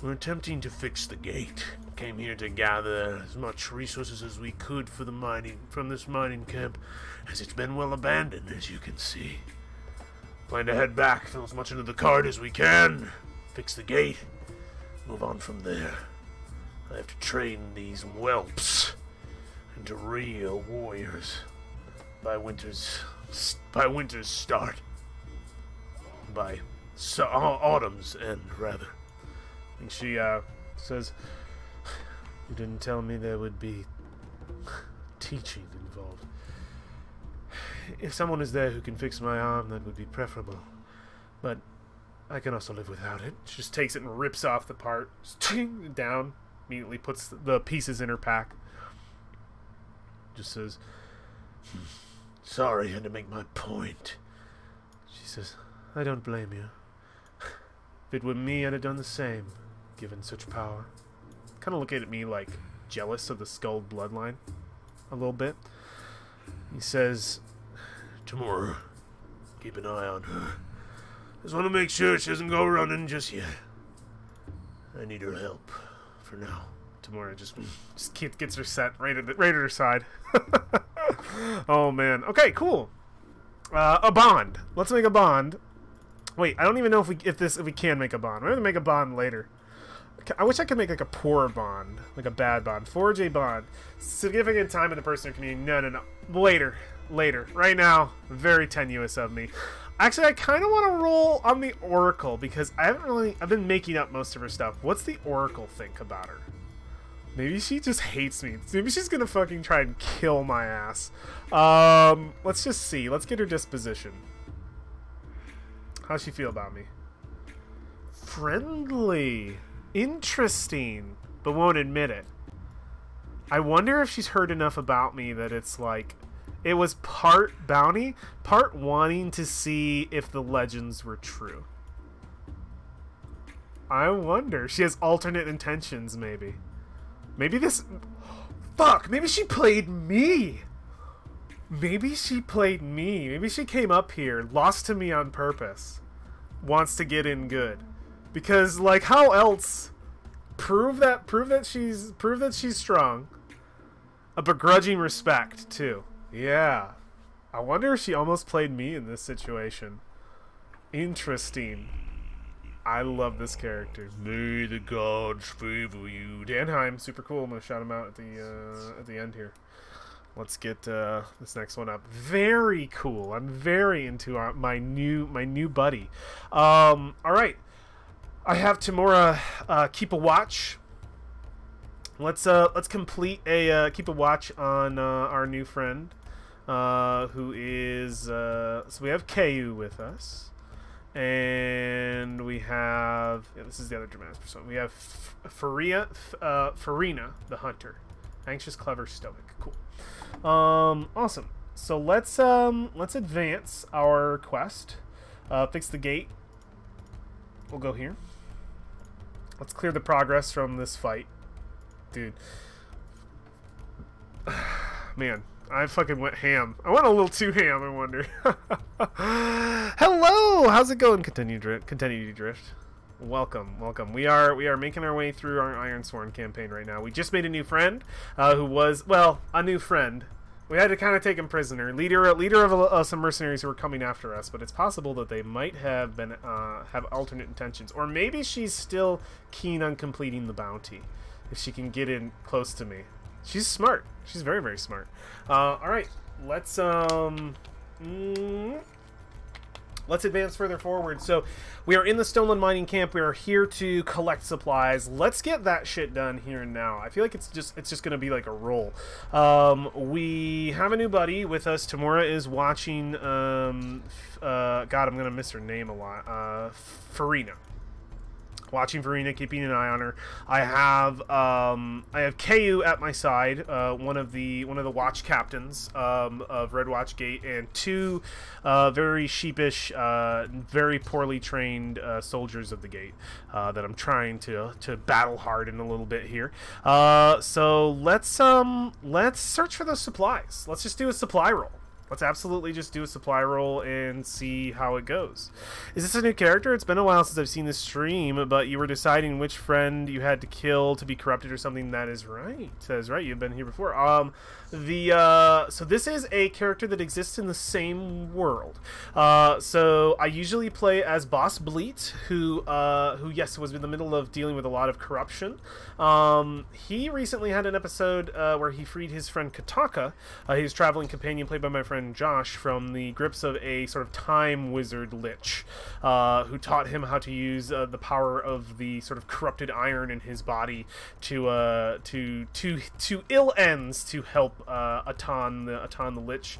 We're attempting to fix the gate. Came here to gather as much resources as we could for the from this mining camp, as it's been well abandoned, as you can see. Plan to head back, fill as much into the cart as we can, fix the gate, move on from there. I have to train these whelps into real warriors by winter's start. By autumn's end, rather. And she says, "You didn't tell me there would be teaching involved. If someone is there who can fix my arm, that would be preferable. But I can also live without it." She just takes it and rips off the part, just down, immediately puts the pieces in her pack. Just says, "Sorry, I had to make my point." She says, "I don't blame you. If it were me, I'd have done the same, given such power." Kind of looking at me like jealous of the Skull bloodline a little bit. He says, "Tomorrow, keep an eye on her. Just want to make sure she doesn't go running just yet. I need her help for now." Tamora just gets her set right at her side. Oh man. Okay, cool. A bond. Let's make a bond. Wait, I don't even know if we can make a bond. We're gonna make a bond later. I wish I could make like a poor bond, like a bad bond. Forge a bond. Significant time in the person or community. No. Later. Right now, very tenuous of me. Actually, I kind of want to roll on the Oracle because I've been making up most of her stuff. What's the Oracle think about her? Maybe she just hates me. Maybe she's gonna fucking try and kill my ass. Let's just see. Let's get her disposition. How's she feel about me? Friendly. Interesting. But won't admit it. I wonder if she's heard enough about me that it's like... It was part bounty, part wanting to see if the legends were true. I wonder. She has alternate intentions, maybe. Maybe this... Fuck! Maybe she played me! Maybe she played me. Maybe she came up here, lost to me on purpose. Wants to get in good. Because, like, how else... Prove that she's strong. A begrudging respect, too. Yeah. I wonder if she almost played me in this situation. Interesting. I love this character. May the gods favor you. Danheim, super cool. I'm gonna shout him out at the end here. Let's get this next one up. Very cool. I'm very into my new buddy. All right. I have Tamora keep a watch. Let's complete a keep a watch on our new friend, who is so we have Keu with us. And we have... Yeah, this is the other dramatic persona. We have Farina, the hunter. Anxious, clever, stoic. Cool. Awesome. So let's advance our quest. Fix the gate. We'll go here. Let's clear the progress from this fight. Dude. Man. I fucking went ham. I went a little too ham, I wonder. Hello! How's it going? Continue to drift. Welcome. We are making our way through our Ironsworn campaign right now. We just made a new friend, who was, well, a new friend. We had to kind of take him prisoner. Leader of some mercenaries who were coming after us, but it's possible that they might have been have alternate intentions. Or maybe she's still keen on completing the bounty, if she can get in close to me. She's smart. She's very, very smart. Alright, let's advance further forward. So, we are in the Stoneland mining camp. We are here to collect supplies. Let's get that shit done here and now. I feel like it's just going to be like a roll. We have a new buddy with us. Tamora is watching, God, I'm going to miss her name a lot. Farina. Watching Farina, keeping an eye on her. I have Keu at my side, one of the watch captains of Red Watch Gate, and two very sheepish, very poorly trained soldiers of the gate that I'm trying to battle hard in a little bit here. So let's search for those supplies. Let's just do a supply roll. Let's absolutely just do a supply roll and see how it goes. Is this a new character? It's been a while since I've seen this stream, but you were deciding which friend you had to kill to be corrupted or something. That is right. That is right. You've been here before. So this is a character that exists in the same world. So I usually play as Boss Bleat, who yes, was in the middle of dealing with a lot of corruption. He recently had an episode where he freed his friend Kataka, his traveling companion, played by my friend Josh, from the grips of a sort of time wizard lich, who taught him how to use the power of the sort of corrupted iron in his body to ill ends to help Atan the lich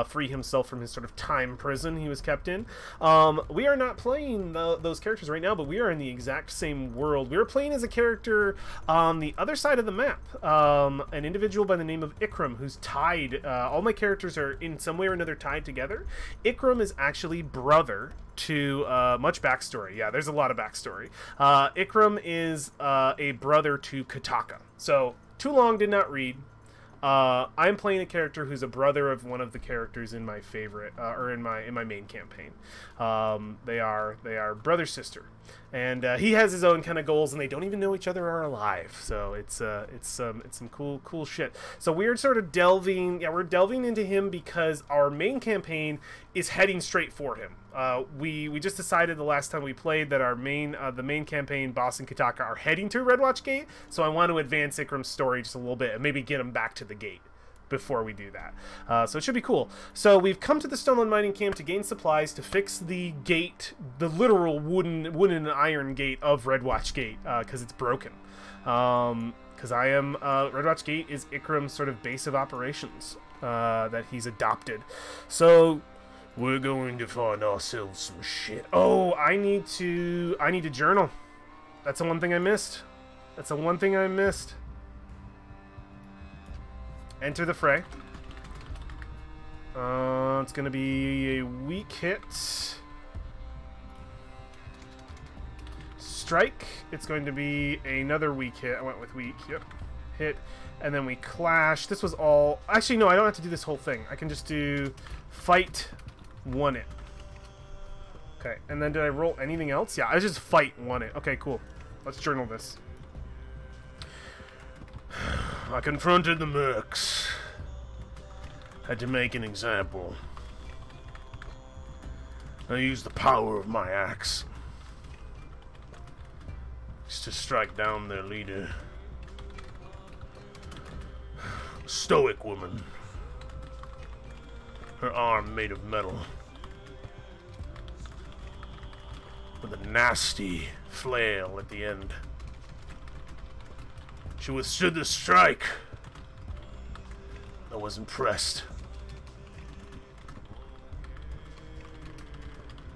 free himself from his sort of time prison he was kept in. We are not playing those characters right now, but we are in the exact same world. We are playing as a character on the other side of the map, an individual by the name of Ikram, who's tied. All my characters are in some way or another tied together. Ikram is actually brother to much backstory. Yeah, there's a lot of backstory. Ikram is a brother to Kataka. So too long did not read. I'm playing a character who's a brother of one of the characters in my favorite, or in my main campaign. They are brother sister, and he has his own kind of goals, and they don't even know each other are alive. So it's some cool shit. So we're sort of delving into him because our main campaign is heading straight for him. We just decided the last time we played that our the main campaign, Boss and Kataka, are heading to Redwatch Gate, so I want to advance Ikram's story just a little bit and maybe get him back to the gate before we do that. So it should be cool. So we've come to the Stoneland mining camp to gain supplies to fix the gate, the literal wooden and iron gate of Redwatch Gate, because it's broken. Because Redwatch Gate is Ikram's sort of base of operations that he's adopted. So we're going to find ourselves some shit. Oh, I need to journal. That's the one thing I missed. Enter the fray. It's gonna be a weak hit. Strike. It's going to be another weak hit. I went with weak. Yep. Hit. And then we clash. This was all... Actually, no, I don't have to do this whole thing. I can just do fight, won it. Okay, and then did I roll anything else? Yeah, I just fight, won it. Okay, cool. Let's journal this. I confronted the mercs. Had to make an example. I used the power of my axe just to strike down their leader. A stoic woman. Her arm made of metal, with a nasty flail at the end. She withstood the strike. I was impressed.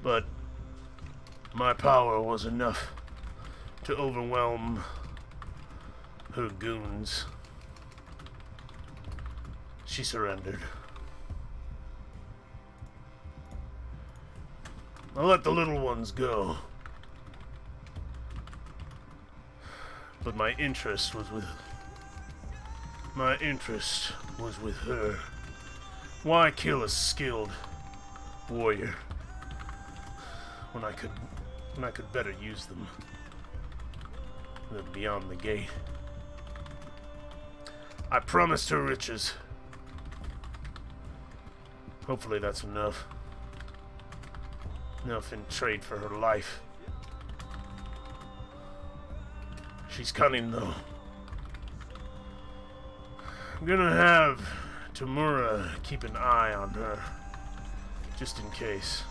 But my power was enough to overwhelm her goons. She surrendered. I let the little ones go. But my interest was with her. Why kill a skilled warrior when I could better use them than beyond the gate? I promised her riches. Hopefully that's enough. Enough in trade for her life. She's cunning, though. I'm gonna have Tamura keep an eye on her, just in case.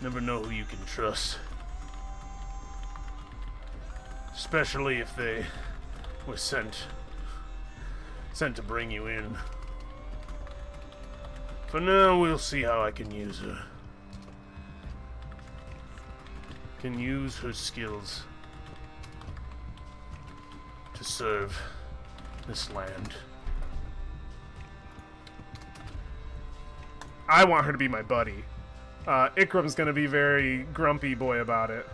Never know who you can trust. Especially if they were sent to bring you in. For now, we'll see how I can use her. Can use her skills to serve this land. I want her to be my buddy. Ikram's gonna be very grumpy boy about it.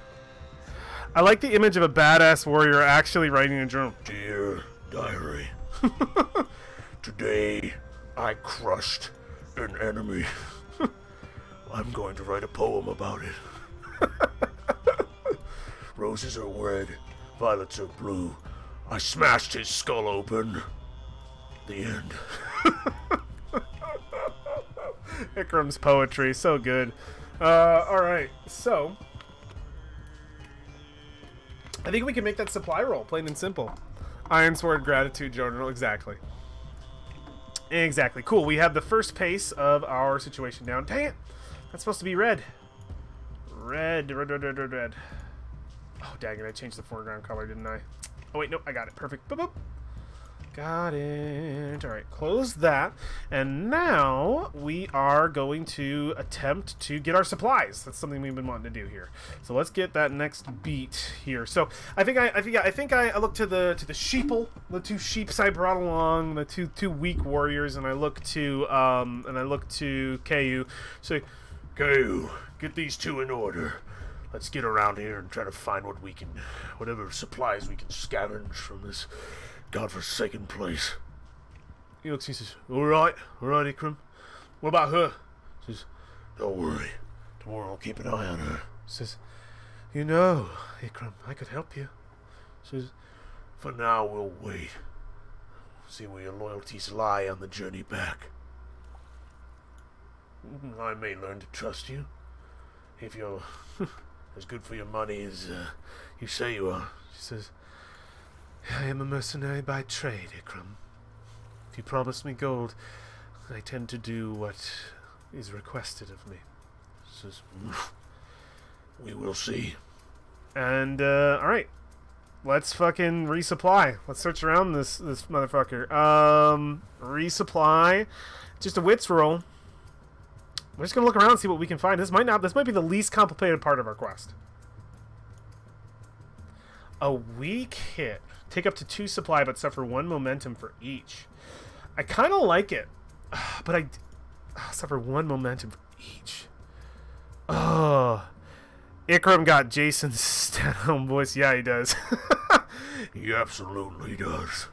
I like the image of a badass warrior actually writing a journal. Dear diary, today I crushed an enemy. I'm going to write a poem about it. Roses are red, violets are blue. I smashed his skull open. The end. Ikram's poetry, so good. Alright, so I think we can make that supply roll, plain and simple. Ironsworn gratitude journal, exactly. Exactly. Cool, we have the first pace of our situation down. Dang it! That's supposed to be red. Red. Oh, dang it, I changed the foreground color, didn't I? Oh, wait, nope, I got it. Perfect. Boop, boop. Got it. Alright, close that. And now we are going to attempt to get our supplies. That's something we've been wanting to do here. So let's get that next beat here. So I think I look to the sheeple, the two sheeps I brought along, the two weak warriors, and I look to KU. So KU, get these two in order. Let's get around here and try to find whatever supplies we can scavenge from this godforsaken place. He looks and he says, Alright, Ikram. What about her? He says, don't worry. Tomorrow I'll keep an eye on her. Says, you know, Ikram, I could help you. Says, for now we'll wait. See where your loyalties lie on the journey back. I may learn to trust you. If you're as good for your money as you say you are. She says, I am a mercenary by trade, Ikram. If you promise me gold, I tend to do what is requested of me. Says, we will see. And, alright. Let's fucking resupply. Let's search around this motherfucker. Resupply. Just a wits roll. We're just gonna look around and see what we can find. This might be the least complicated part of our quest. A weak hit. Take up to 2 supply, but suffer 1 momentum for each. I kind of like it, but I suffer 1 momentum for each. Oh, Ikram got Jason's stat-home voice. Yeah, he does. He absolutely does.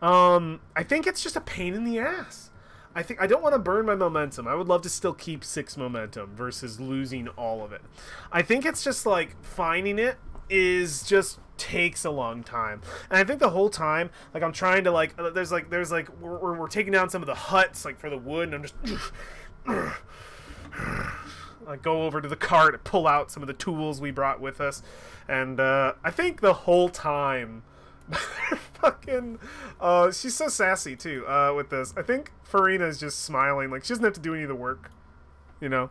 I think it's just a pain in the ass. I don't want to burn my momentum. I would love to still keep 6 momentum versus losing all of it. I think it's just like finding it is just takes a long time, and I think the whole time, like, I'm trying to we're taking down some of the huts, like, for the wood, and I'm just I go over to the cart and pull out some of the tools we brought with us, and I think the whole time fucking she's so sassy too with this. I think Farina is just smiling, like she doesn't have to do any of the work, you know.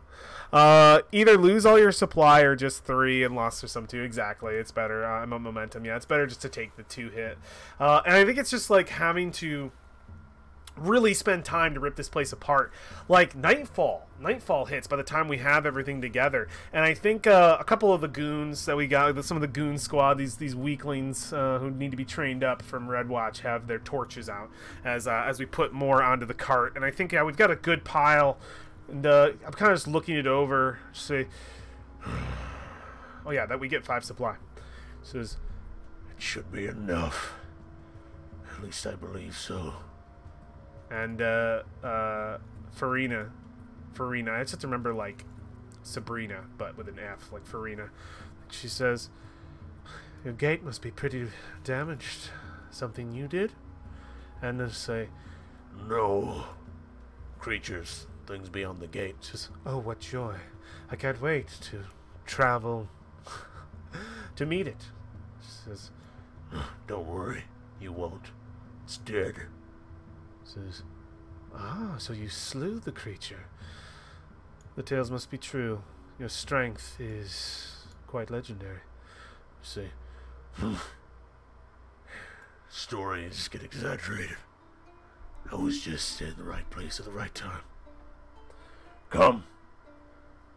Either lose all your supply or just 3 and lost or some 2. Exactly, it's better. I'm on momentum. Yeah, it's better just to take the 2 hit. And I think it's just like having to really spend time to rip this place apart. Like nightfall hits by the time we have everything together. And I think a couple of the goons that we got, some of the goon squad, these weaklings who need to be trained up from Red Watch, have their torches out as we put more onto the cart. And I think, yeah, we've got a good pile. And I'm kind of just looking it over. See, oh yeah, that we get 5 supply. Says it should be enough. At least I believe so. And Farina, I just have to remember, like Sabrina, but with an F, like Farina. She says, your gate must be pretty damaged. Something you did? And then say, no. Creatures. Things beyond the gate. Just, oh, what joy. I can't wait to travel to meet it. She says, don't worry, you won't. It's dead. Says, ah, so you slew the creature. The tales must be true. Your strength is quite legendary. See, stories get exaggerated. I was just in the right place at the right time. Come,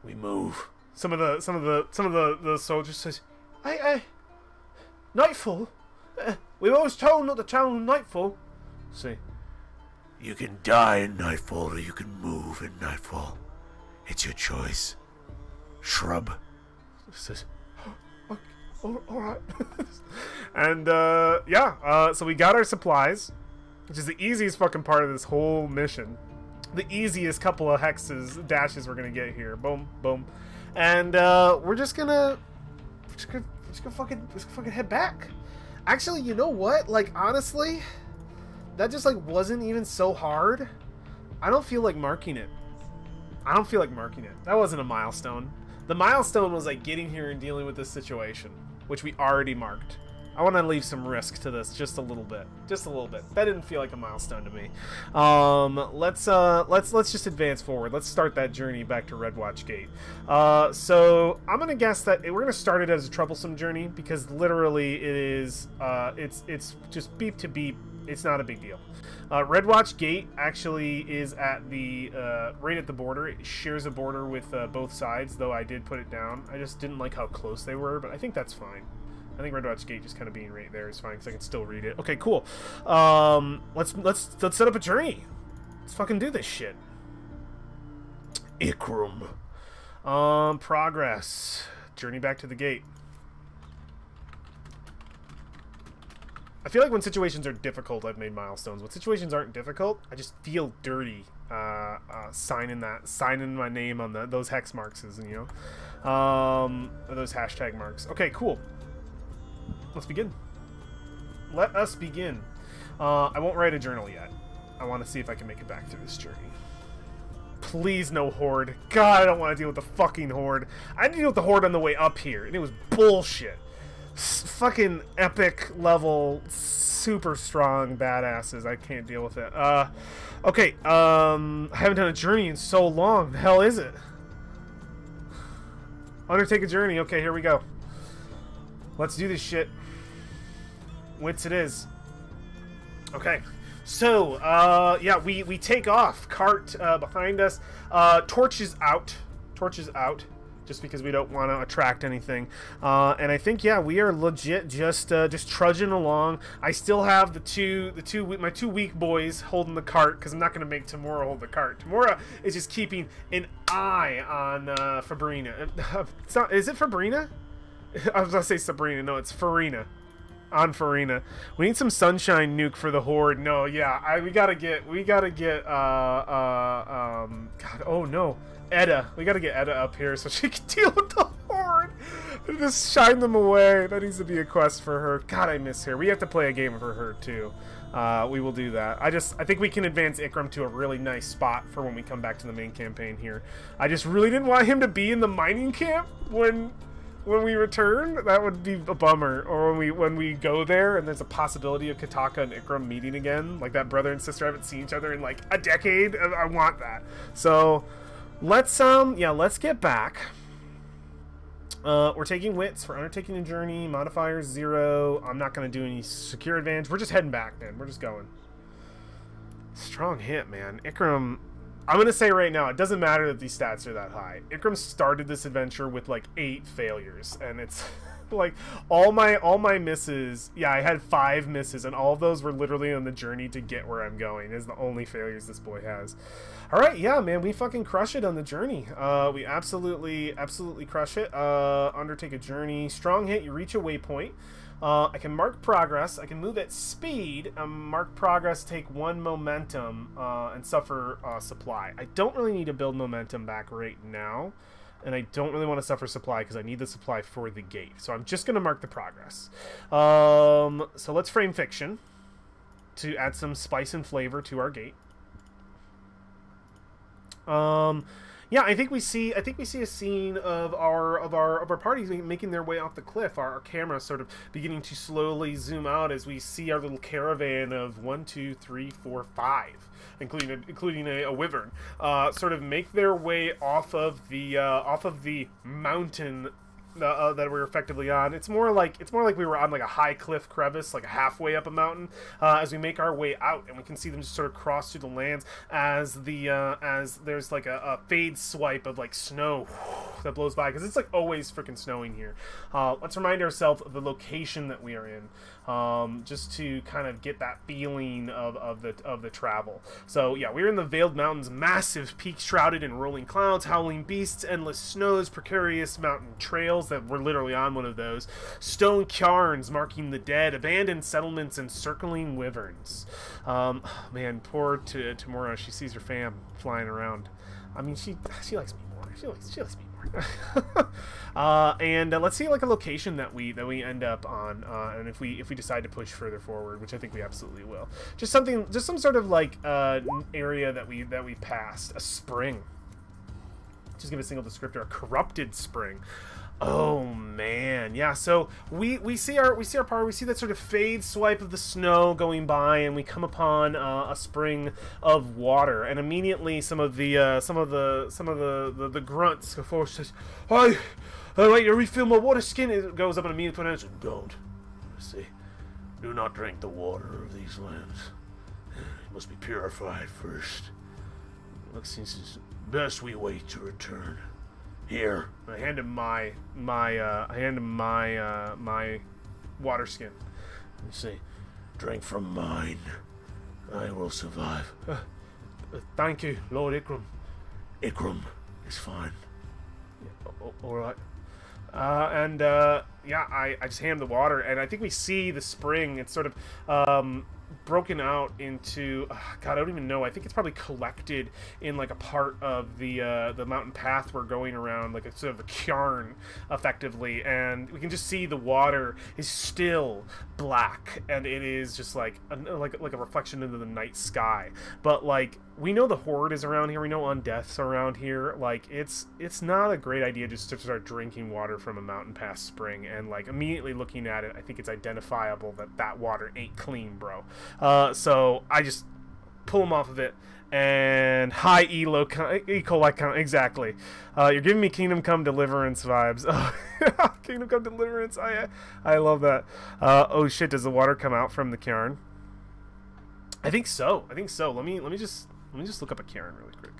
we move. Some of the soldiers says, nightfall. We were always told not to travel in nightfall. See, you can die in nightfall, or you can move in nightfall. It's your choice. Shrub. Says, all right. And yeah, so we got our supplies. which is the easiest fucking part of this whole mission. The easiest couple of dashes we're gonna get here. Boom, boom, and we're just gonna fucking head back. Actually, you know what? Like, honestly, that just like wasn't even so hard. I don't feel like marking it. That wasn't a milestone. The milestone was like getting here and dealing with this situation, which we already marked. I want to leave some risk to this, just a little bit. That didn't feel like a milestone to me. Let's just advance forward. Let's start that journey back to Redwatch Gate. So I'm gonna guess that we're gonna start it as a troublesome journey because literally it is. It's just beep to beep. It's not a big deal. Redwatch Gate actually is at the right at the border. It shares a border with both sides, though I did put it down. I just didn't like how close they were, but I think that's fine. I think Redwatch Gate just kind of being right there is fine because I can still read it. Okay, cool. Let's set up a journey. Let's fucking do this shit. Ikram. Progress. Journey back to the gate. I feel like when situations are difficult, I've made milestones. When situations aren't difficult, I just feel dirty signing my name on those hex marks, you know, those hashtag marks. Okay, cool. Let's begin. Let us begin. I won't write a journal yet. I want to see if I can make it back through this journey. Please no horde. God, I don't want to deal with the fucking horde. I had to deal with the horde on the way up here, and it was bullshit. Fucking epic level, super strong badasses. I can't deal with it. Okay, I haven't done a journey in so long. The hell is it? Undertake a journey. Okay, here we go. Let's do this shit. Wits it is. Okay. So, yeah, we take off. Cart behind us. Torches out. Just because we don't want to attract anything. And I think, yeah, we are legit just trudging along. I still have my two weak boys holding the cart because I'm not going to make Tamora hold the cart. Tamora is just keeping an eye on Fabrina. It's not, is it Fabrina? I was going to say Sabrina. No, it's Farina. On Farina. We need some sunshine nuke for the horde. No, yeah, we gotta get God, oh no. Edda. We gotta get Edda up here so she can deal with the horde. And just shine them away. That needs to be a quest for her. God, I miss her. We have to play a game for her too. We will do that. I think we can advance Ikram to a really nice spot for when we come back to the main campaign here. I just really didn't want him to be in the mining camp when we return. That would be a bummer. Or when we go there and there's a possibility of Kataka and Ikram meeting again, like that brother and sister haven't seen each other in like a decade. I want that. So let's get back. We're taking wits for undertaking a journey. Modifiers 0. I'm not gonna do any secure advantage. We're just heading back, man. We're just going. Strong hit, man. Ikram, I'm gonna say right now, it doesn't matter that these stats are that high. Ikram started this adventure with like 8 failures, and it's like all my misses. Yeah, I had 5 misses, and all of those were literally on the journey to get where I'm going. Is the only failures this boy has. All right, yeah, man, we fucking crush it on the journey. We absolutely crush it. Undertake a journey. Strong hit. You reach a waypoint. I can mark progress. I can move at speed. Mark progress, take 1 momentum, and suffer supply. I don't really need to build momentum back right now, and I don't really want to suffer supply because I need the supply for the gate. So I'm just going to mark the progress. So let's frame fiction to add some spice and flavor to our gate. Yeah, I think we see a scene of our parties making their way off the cliff. Our camera sort of beginning to slowly zoom out as we see our little caravan of 1, 2, 3, 4, 5, including a wyvern, sort of make their way off of the mountain that we're effectively on. It's more like we were on like a high cliff crevice, like halfway up a mountain, as we make our way out, and we can see them just sort of cross through the lands as there's like a fade swipe of like snow that blows by, because it's like always freaking snowing here. Let's remind ourselves of the location that we are in, just to kind of get that feeling of the travel. So yeah, we're in the Veiled Mountains, massive peaks shrouded in rolling clouds, howling beasts, endless snows, precarious mountain trails that we're literally on one of those, stone cairns marking the dead, abandoned settlements, and circling wyverns. Man, poor Tamora, she sees her fam flying around. I mean, she likes me more. She likes me more. And let's see like a location that we end up on, and if we decide to push further forward, which I think we absolutely will. Just some sort of like area that we passed. A spring. Just give a single descriptor. A corrupted spring. Oh man, yeah. So we see our part. We see that sort of fade swipe of the snow going by, and we come upon a spring of water. And immediately, some of the grunts go forward. Says, "I'd like to refill my water skin." It goes up and immediately put answer. Don't. See, do not drink the water of these lands. It must be purified first. Looks since it's best we wait to return. Here, I hand him my water skin. You see, drink from mine. I will survive. Thank you, Lord Ikram. Ikram is fine. Yeah, all right. Yeah, I just hand him the water, and I think we see the spring. It's sort of broken out into God, I don't even know. I think it's probably collected in like a part of the mountain path we're going around, like a sort of a cairn, effectively, and we can just see the water is still black, and it is just like a reflection into the night sky. But like, we know the horde is around here. We know undeath's around here. Like, it's not a great idea just to start drinking water from a mountain pass spring. And like, immediately looking at it, I think it's identifiable that water ain't clean, bro. So I just pull him off of it. And high E coli count, exactly. You're giving me Kingdom Come Deliverance vibes. Oh, Kingdom Come Deliverance. I love that. Oh shit! Does the water come out from the cairn? I think so. Let me just look up a cairn really quick.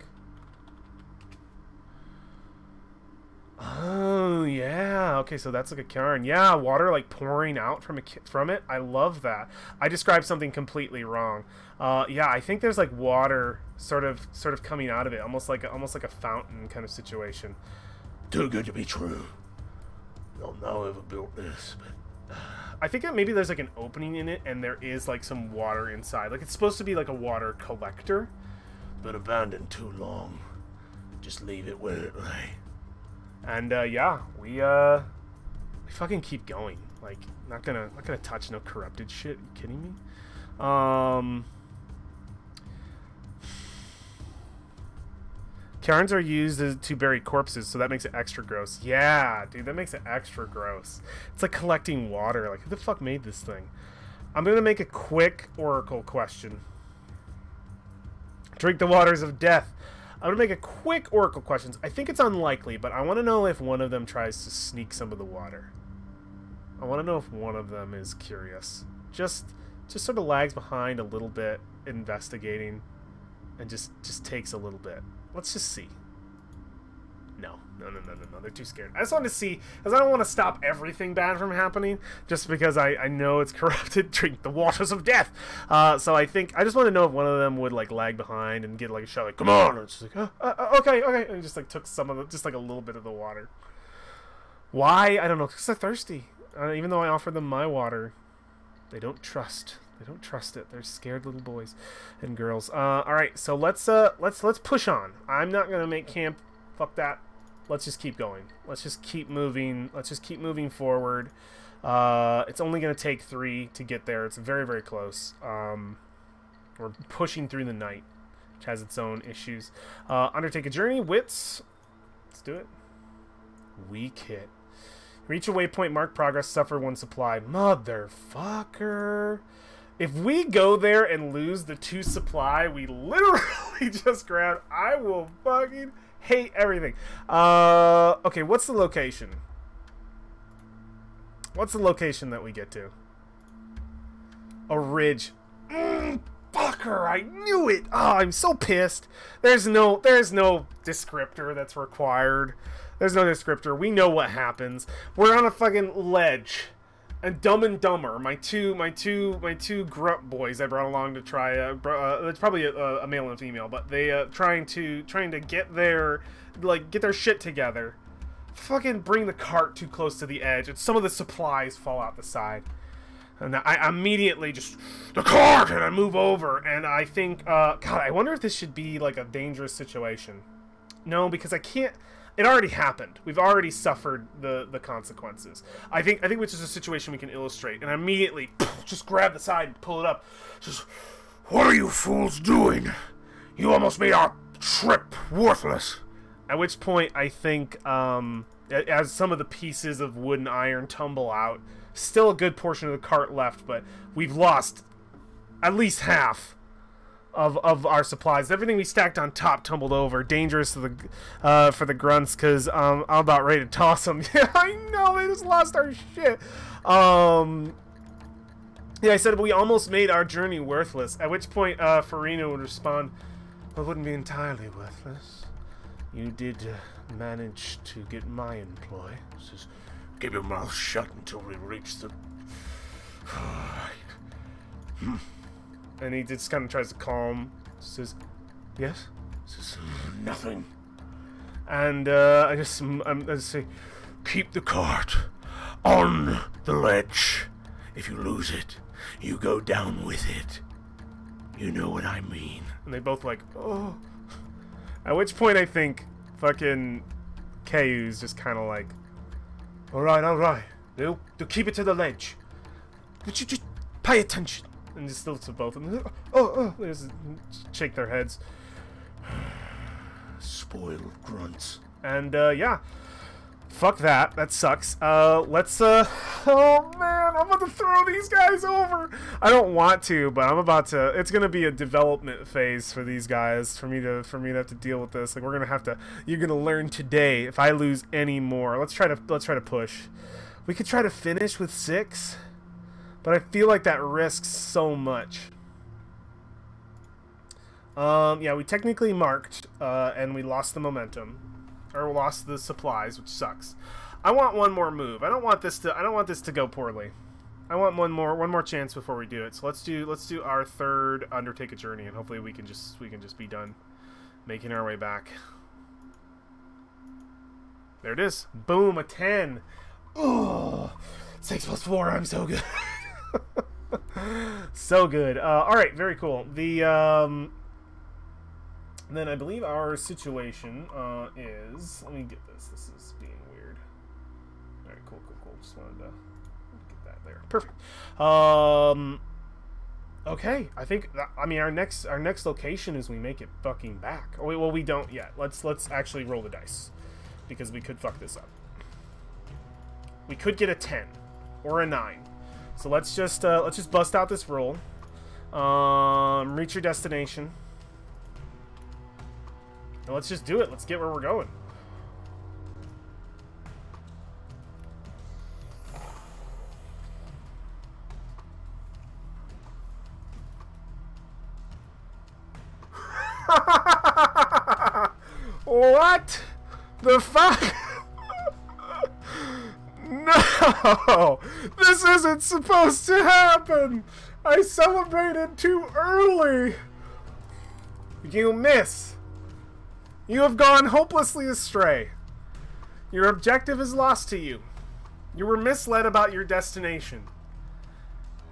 Oh yeah. Okay, so that's like a cairn. Yeah, water like pouring out from it. I love that. I described something completely wrong. Yeah, I think there's like water sort of coming out of it, almost like a fountain kind of situation. Too good to be true. Don't know whoever built this, but I think that maybe there's like an opening in it, and there is like some water inside. Like, it's supposed to be like a water collector. But abandoned too long. Just leave it where it lay. And yeah, we fucking keep going. Like, not gonna touch no corrupted shit. Are you kidding me? Cairns are used to bury corpses, so that makes it extra gross. Yeah, dude, that makes it extra gross. It's like collecting water. Like, who the fuck made this thing? I'm gonna make a quick oracle question. Drink the waters of death. I'm gonna make a quick oracle questions. I think it's unlikely, but I want to know if one of them tries to sneak some of the water. I want to know if one of them is curious. Just sort of lags behind a little bit, investigating, and just takes a little bit. Let's just see. No. They're too scared. I just want to see, because I don't want to stop everything bad from happening, just because I know it's corrupted. Drink the waters of death. So I think I just want to know if one of them would like lag behind and get like a shot, like, come on. And it's just like, okay, and just like took some of the, just like a little bit of the water. Why? I don't know. Because they're thirsty. Even though I offered them my water, they don't trust. They don't trust it. They're scared little boys and girls. All right, so let's push on. I'm not gonna make camp. Fuck that. Let's just keep going. Let's just keep moving. Let's just keep moving forward. It's only going to take 3 to get there. It's very, very close. We're pushing through the night, which has its own issues. Undertake a journey. Wits. Let's do it. Weak hit. Reach a waypoint. Mark progress. Suffer 1 supply. Motherfucker. If we go there and lose the 2 supply we literally just grabbed, I will fucking hate everything. Okay, what's the location? What's the location that we get to? A ridge. Motherfucker! I knew it! Oh, I'm so pissed. There's no descriptor that's required. There's no descriptor. We know what happens. We're on a fucking ledge. And Dumb and Dumber, my two grunt boys I brought along to try. It's probably a male and a female, but they trying to get their shit together. Fucking bring the cart too close to the edge, and some of the supplies fall out the side. And I immediately just the cart, and I move over, and I think, God, I wonder if this should be like a dangerous situation. No, because I can't. It already happened. We've already suffered the consequences. I think which is a situation we can illustrate. And I immediately just grab the side and pull it up. Just, what are you fools doing? You almost made our trip worthless. At which point, I think, as some of the pieces of wood and iron tumble out, still a good portion of the cart left, but we've lost at least half of our supplies. Everything we stacked on top tumbled over. Dangerous for the grunts, because I'm about ready to toss them. Yeah, I know, they just lost our shit. Yeah, I said we almost made our journey worthless, at which point Farina would respond, well, it wouldn't be entirely worthless. You did manage to get my employ. Says, keep your mouth shut until we reach the... And he just kind of tries to calm. Says, yes? Says, nothing. And I just say, keep the cart on the ledge. If you lose it, you go down with it. You know what I mean. And they both like, oh. At which point I think fucking Kayu's just kind of like, alright. They'll keep it to the ledge. But you just pay attention. And just looks at both of them. Oh. They just shake their heads. Spoiled grunts. And, yeah. Fuck that. That sucks. Let's, oh, man. I'm about to throw these guys over. I don't want to, but I'm about to. It's gonna be a development phase for these guys. For me to have to deal with this. Like, we're gonna have to. You're gonna learn today if I lose any more. Let's try to push. We could try to finish with 6. But I feel like that risks so much. Yeah, we technically marked, and we lost the momentum. Or lost the supplies, which sucks. I want one more move. I don't want this to go poorly. I want one more chance before we do it. So let's do our third undertake a journey, and hopefully we can just be done making our way back. There it is. Boom, a 10. Oh, 6 plus 4. I'm so good. So good. All right, very cool. Then I believe our situation is. Let me get this. This is being weird. All right, cool. Just wanted to get that there. Perfect. Okay, I think. I mean, our next location is we make it fucking back. Oh, well, we don't yet. Let's actually roll the dice because we could fuck this up. We could get a 10 or a 9. So let's just bust out this roll. Reach your destination. And let's just do it. Let's get where we're going. What the fuck? No! This isn't supposed to happen! I celebrated too early! You miss! You have gone hopelessly astray. Your objective is lost to you. You were misled about your destination.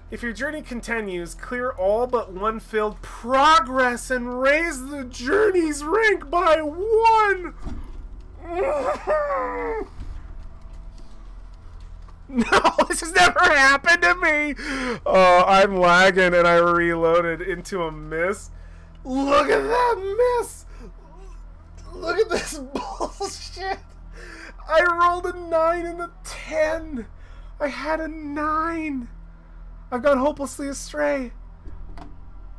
If your journey continues, clear all but one failed progress and raise the journey's rank by 1! No, this has never happened to me! I'm lagging and I reloaded into a miss. Look at that miss! Look at this bullshit! I rolled a 9 and a 10! I had a 9! I've gone hopelessly astray.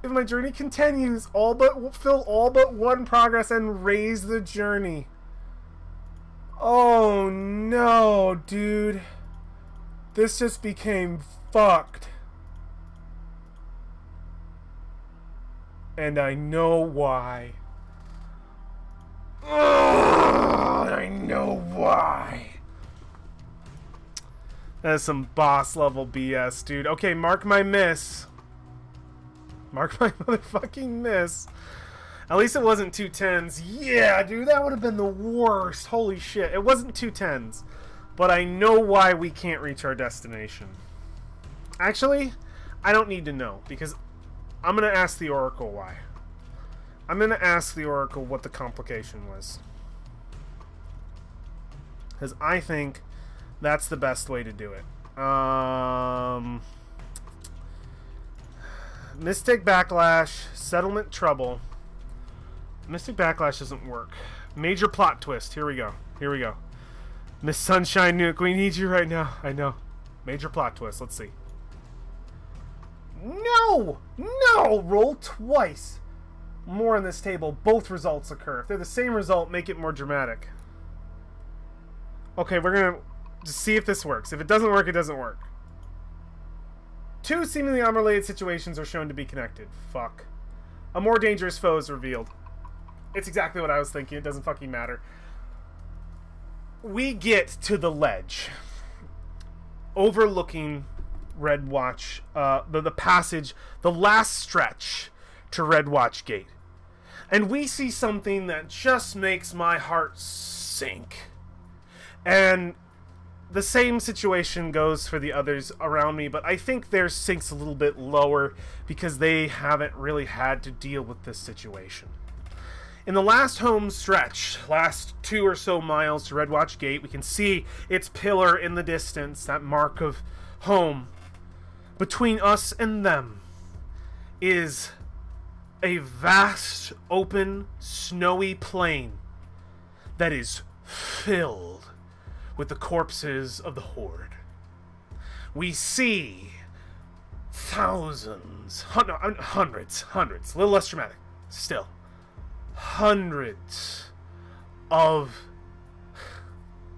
If my journey continues, fill all but 1 progress and raise the journey. Oh no, dude. This just became fucked. And I know why. Ugh, I know why. That is some boss level BS, dude. Okay, mark my miss. Mark my motherfucking miss. At least it wasn't 210s. Yeah, dude, that would have been the worst. Holy shit. It wasn't 210s. But I know why we can't reach our destination. Actually, I don't need to know, because I'm going to ask the Oracle why. I'm going to ask the Oracle what the complication was. Because I think that's the best way to do it. Mystic Backlash, Settlement Trouble. Mystic Backlash doesn't work. Major plot twist. Here we go. Here we go. Miss Sunshine Nuke, we need you right now. I know. Major plot twist. Let's see. No! No! Roll twice. More on this table. Both results occur. If they're the same result, make it more dramatic. Okay, we're gonna just see if this works. If it doesn't work, it doesn't work. Two seemingly unrelated situations are shown to be connected. Fuck. A more dangerous foe is revealed. It's exactly what I was thinking. It doesn't fucking matter. We get to the ledge overlooking Red Watch, the passage, the last stretch to Red Watch Gate. And we see something that just makes my heart sink. And the same situation goes for the others around me, but I think theirs sinks a little bit lower because they haven't really had to deal with this situation. In the last home stretch, last 2 or so miles to Red Watch Gate, we can see its pillar in the distance, that mark of home. Between us and them is a vast, open, snowy plain that is filled with the corpses of the Horde. We see thousands, hundreds, a little less dramatic, still. Hundreds of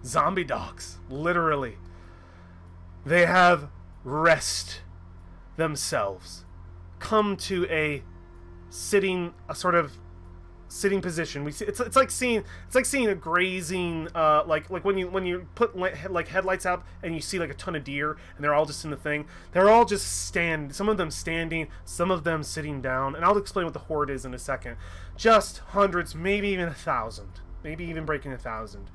zombie dogs, literally. They have rest themselves, come to a sort of sitting position. We see it's like seeing a grazing like when you put like headlights up and you see like a ton of deer and they're all just in the thing. They're all just some of them standing, some of them sitting down, and I'll explain what the Horde is in a second. Just hundreds, maybe even 1,000, maybe even breaking 1,000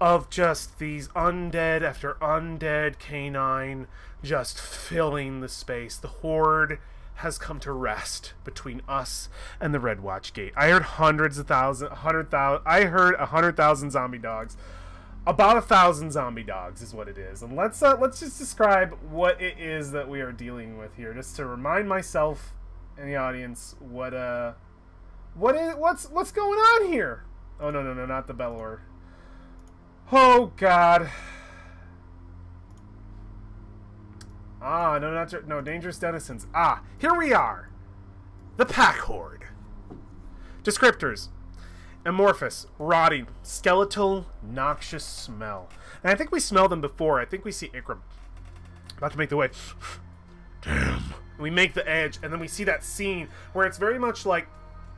of just these undead after undead canine just filling the space. The Horde has come to rest between us and the Red Watch Gate. I heard hundreds of thousands, 100,000. I heard 100,000 zombie dogs. About 1,000 zombie dogs is what it is. And let's just describe what it is that we are dealing with here, just to remind myself and the audience what's going on here. Oh no, not the Belor. Oh God. Ah, no, dangerous denizens. Ah, here we are. The Pack Horde. Descriptors. Amorphous, rotting, skeletal, noxious smell. And I think we smelled them before. I think we see Ikram about to make the way. Damn. And we make the edge, and then we see that scene where it's very much like...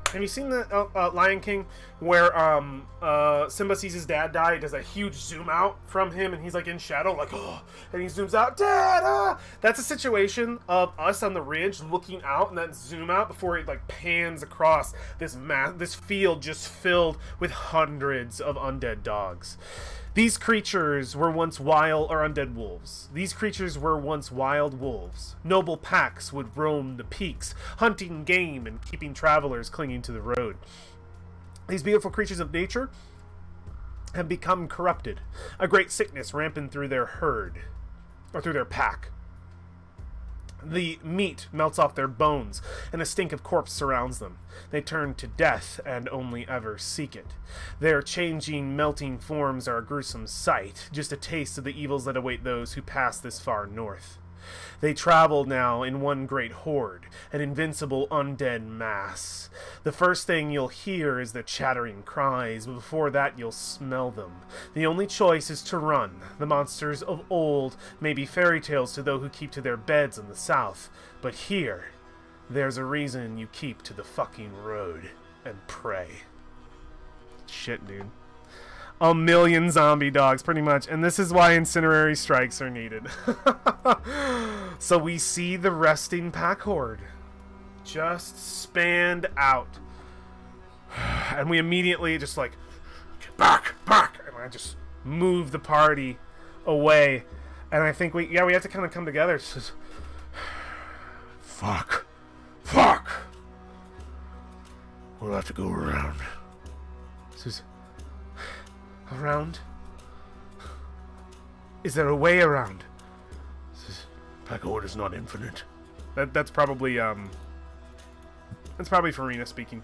Have you seen the Lion King where Simba sees his dad die? He does a huge zoom out from him and he's like in shadow, like, oh, and he zooms out, Dad, ah! That's a situation of us on the ridge looking out and that zoom out before it like pans across this field just filled with hundreds of undead dogs. These creatures were once wild or undead wolves. These creatures were once wild wolves. Noble packs would roam the peaks, hunting game and keeping travelers clinging to the road. These beautiful creatures of nature have become corrupted. A great sickness rampant through their herd, or through their pack. The meat melts off their bones, and a stink of corpse surrounds them. They turn to death, and only ever seek it. Their changing, melting forms are a gruesome sight, just a taste of the evils that await those who pass this far north. They travel now in one great horde, an invincible undead mass. The first thing you'll hear is their chattering cries, but before that you'll smell them. The only choice is to run. The monsters of old may be fairy tales to those who keep to their beds in the south, but here there's a reason you keep to the fucking road and pray. Shit, dude. A million zombie dogs, pretty much. And this is why incendiary strikes are needed. So we see the resting pack horde just spanned out. And we immediately just like, get back, back. And I just move the party away. And I think we have to kind of come together. It's just, fuck. Fuck. We'll have to go around. This is around? Is there a way around? Pack horde is not infinite. That's probably Farina speaking.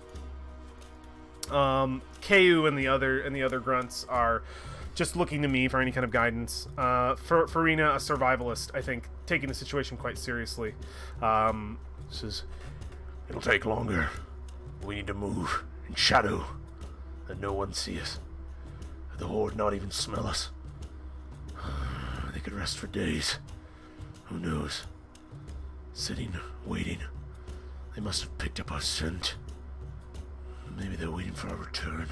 KU and the other grunts are just looking to me for any kind of guidance. For Farina, a survivalist, I think, taking the situation quite seriously. It'll take longer. We need to move in shadow, and no one see us. The horde not even smell us. They could rest for days. Who knows? Sitting, waiting. They must have picked up our scent. Maybe they're waiting for our return.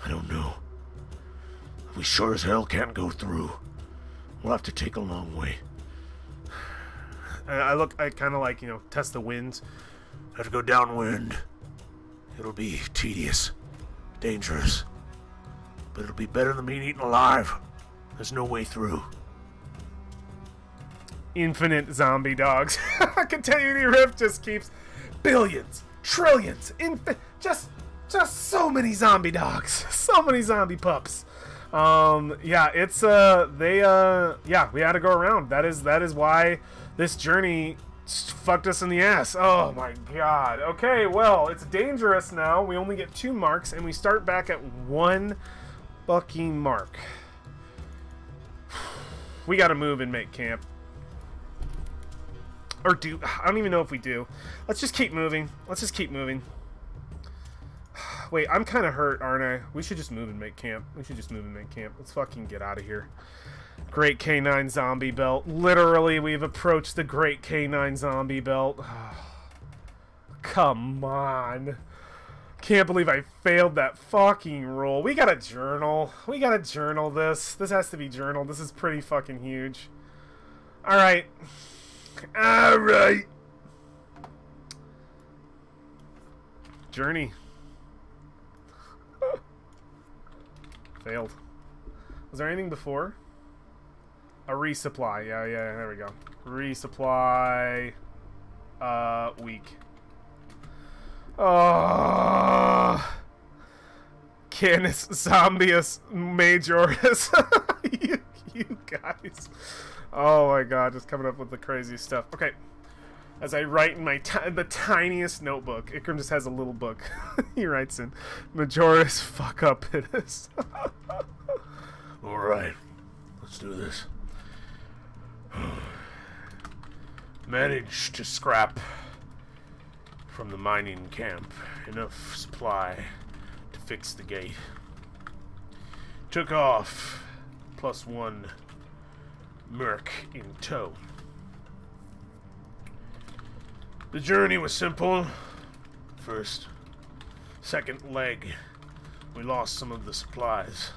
I don't know. We sure as hell can't go through. We'll have to take a long way. I kind of like, test the winds. Have to go downwind. It'll be tedious, dangerous, but it'll be better than being eaten alive. There's no way through. Infinite zombie dogs. Continuity Rift just keeps billions, trillions, just so many zombie dogs, so many zombie pups. Yeah, it's yeah, we had to go around. That is why this journey fucked us in the ass. Oh my god. Okay, well, it's dangerous now. We only get 2 marks, and we start back at 1 fucking mark. We gotta move and make camp. Or I don't even know if we do. Let's just keep moving. Let's just keep moving. Wait, I'm kind of hurt, aren't I? We should just move and make camp. We should just move and make camp. Let's fucking get out of here. Great K9 zombie belt. Literally, we've approached the Great K9 zombie belt. Come on. Can't believe I failed that fucking roll. We gotta journal. We gotta journal this. This has to be journaled. This is pretty fucking huge. Alright. Alright. Journey. Failed. Was there anything before? A resupply. Yeah, there we go. Resupply. Weak. Oh. Canis Zombius Majoris. you guys. Oh my god, just coming up with the craziest stuff. Okay. As I write in my the tiniest notebook, Ikram just has a little book. He writes in Majoris fuck up it is. Alright. Let's do this. Managed to scrap from the mining camp enough supply to fix the gate. Took off +1 merc in tow. The journey was simple. First, second leg, we lost some of the supplies.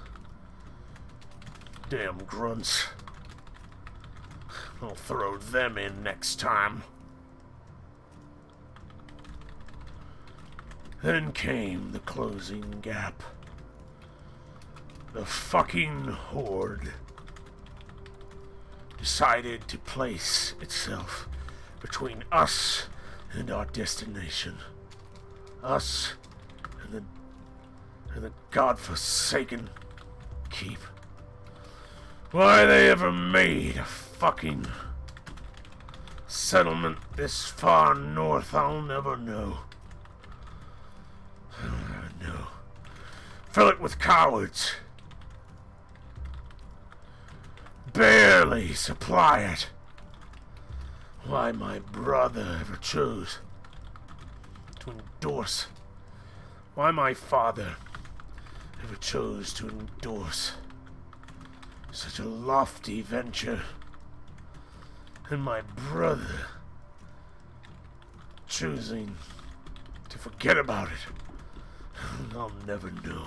Damn grunts. I'll throw them in next time. Then came the closing gap. The fucking horde decided to place itself between us and our destination. Us and the godforsaken keep. Why they ever made a fucking settlement this far north, I'll never know. I'll never know. Fill it with cowards. Barely supply it. Why my brother ever chose to endorse. Why my father ever chose to endorse such a lofty venture. And my brother choosing to forget about it, I'll never know.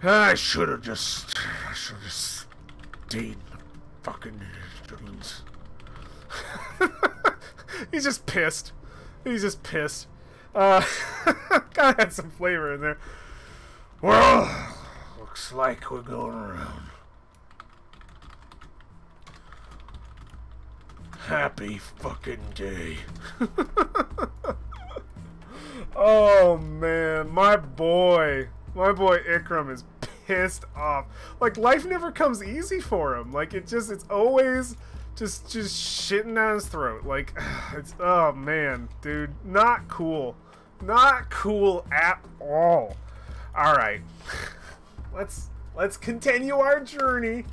I should have just stayed in the fucking Netherlands. He's just pissed. He's just pissed. Gotta add some flavor in there. Well, looks like we're going around. Happy fucking day. Oh man, my boy Ikram is pissed off. Like, life never comes easy for him. Like, it's always just shitting down his throat. Like, it's, oh man, dude, not cool. Not cool at all. All right, let's continue our journey.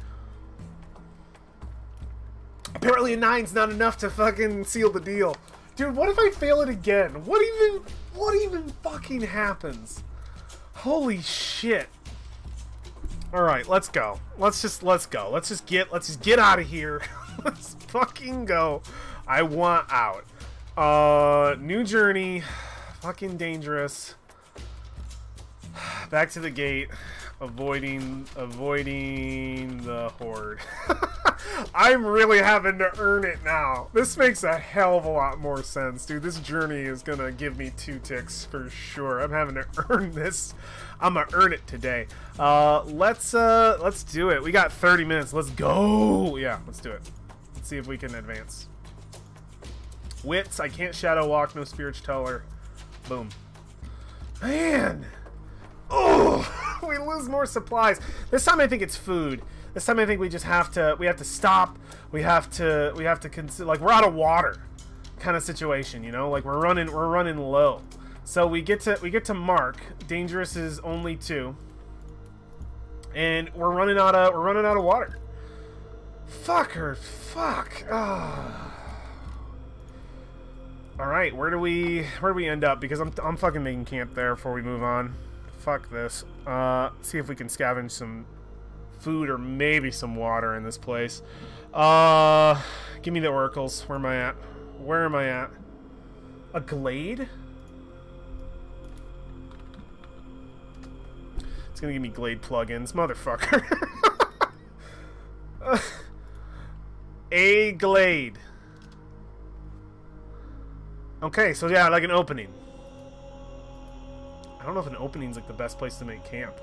Apparently a 9's not enough to fucking seal the deal. Dude, what if I fail it again? What even fucking happens? Holy shit. Alright, let's go. Let's just go. Let's just get out of here. Let's fucking go. I want out. New journey. Fucking dangerous. Back to the gate. Avoiding the horde. I'm really having to earn it now. This makes a hell of a lot more sense, dude. This journey is gonna give me 2 ticks for sure. I'm having to earn this. I'm gonna earn it today. Let's do it. We got 30 minutes. Let's go. Yeah, let's do it. Let's see if we can advance. Wits. I can't shadow walk. No spirits teller. Boom. Man. Oh. We lose more supplies. This time I think it's food. This time I think we just have to stop. We have to consider, like, we're out of water kind of situation, you know? Like, we're running low. So we get to mark. Dangerous is only 2. And we're running out of water. Fucker. Fuck. Oh. All right, where do we end up? Because I'm fucking making camp there before we move on. Fuck this. See if we can scavenge some food or maybe some water in this place. Give me the oracles. Where am I at? Where am I at? A glade? It's gonna give me glade plugins, motherfucker. A glade. Okay, so yeah, like an opening. I don't know if an opening's like the best place to make camp.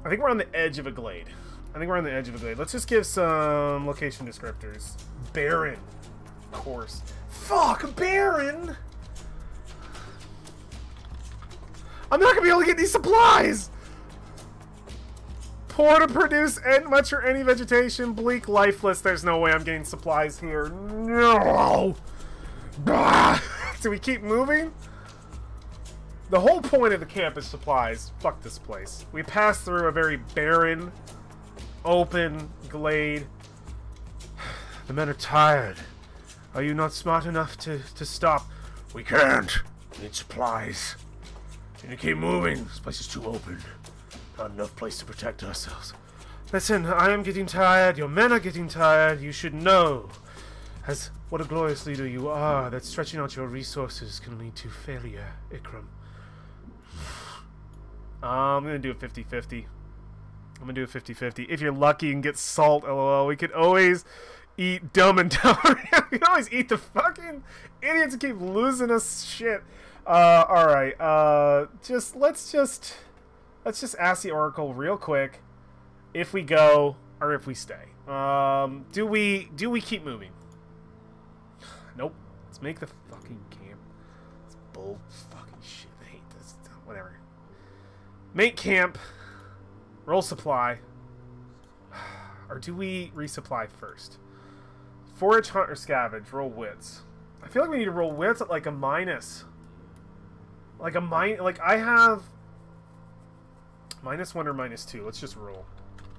I think we're on the edge of a glade. Let's just give some location descriptors. Barren. Of course. Fuck, barren! I'm not gonna be able to get these supplies! Poor to produce much or any vegetation. Bleak, lifeless. There's no way I'm getting supplies here. No! Bah! Do we keep moving? The whole point of the camp is supplies. Fuck this place. We passed through a very barren, open glade. The men are tired. Are you not smart enough to stop? We can't. We need supplies. We need to keep moving. This place is too open. Not enough place to protect ourselves. Listen, I am getting tired. Your men are getting tired. You should know, as what a glorious leader you are, that stretching out your resources can lead to failure, Ikram. I'm gonna do a 50-50. If you're lucky and get salt, lol. We could always eat dumb and dumb. We can always eat the fucking idiots who keep losing us shit. Alright. Let's just ask the Oracle real quick if we go or if we stay. Do we keep moving? Nope. Let's make the fucking camp. It's bull fucking shit. I hate this. Whatever. Make camp. Roll supply. Or do we resupply first? Forage, hunt, or scavenge. Roll wits. I feel like we need to roll wits at like a minus. Like I have -1 or -2. Let's just roll.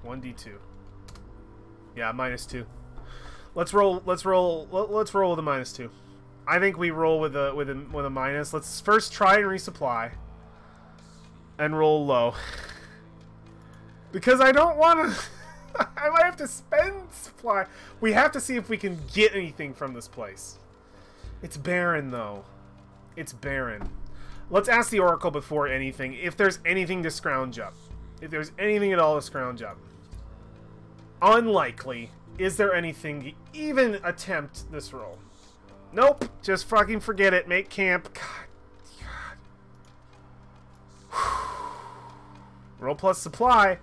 1d2. Yeah, -2. Let's roll with a -2. I think we roll with a minus. Let's first try and resupply. And roll low. Because I don't want to I might have to spend supply. We have to see if we can get anything from this place. It's barren, though. It's barren. Let's ask the Oracle before anything if there's anything to scrounge up. If there's anything at all to scrounge up. Unlikely. Is there anything to even attempt this roll? Nope. Just fucking forget it. Make camp. God. Roll plus supply.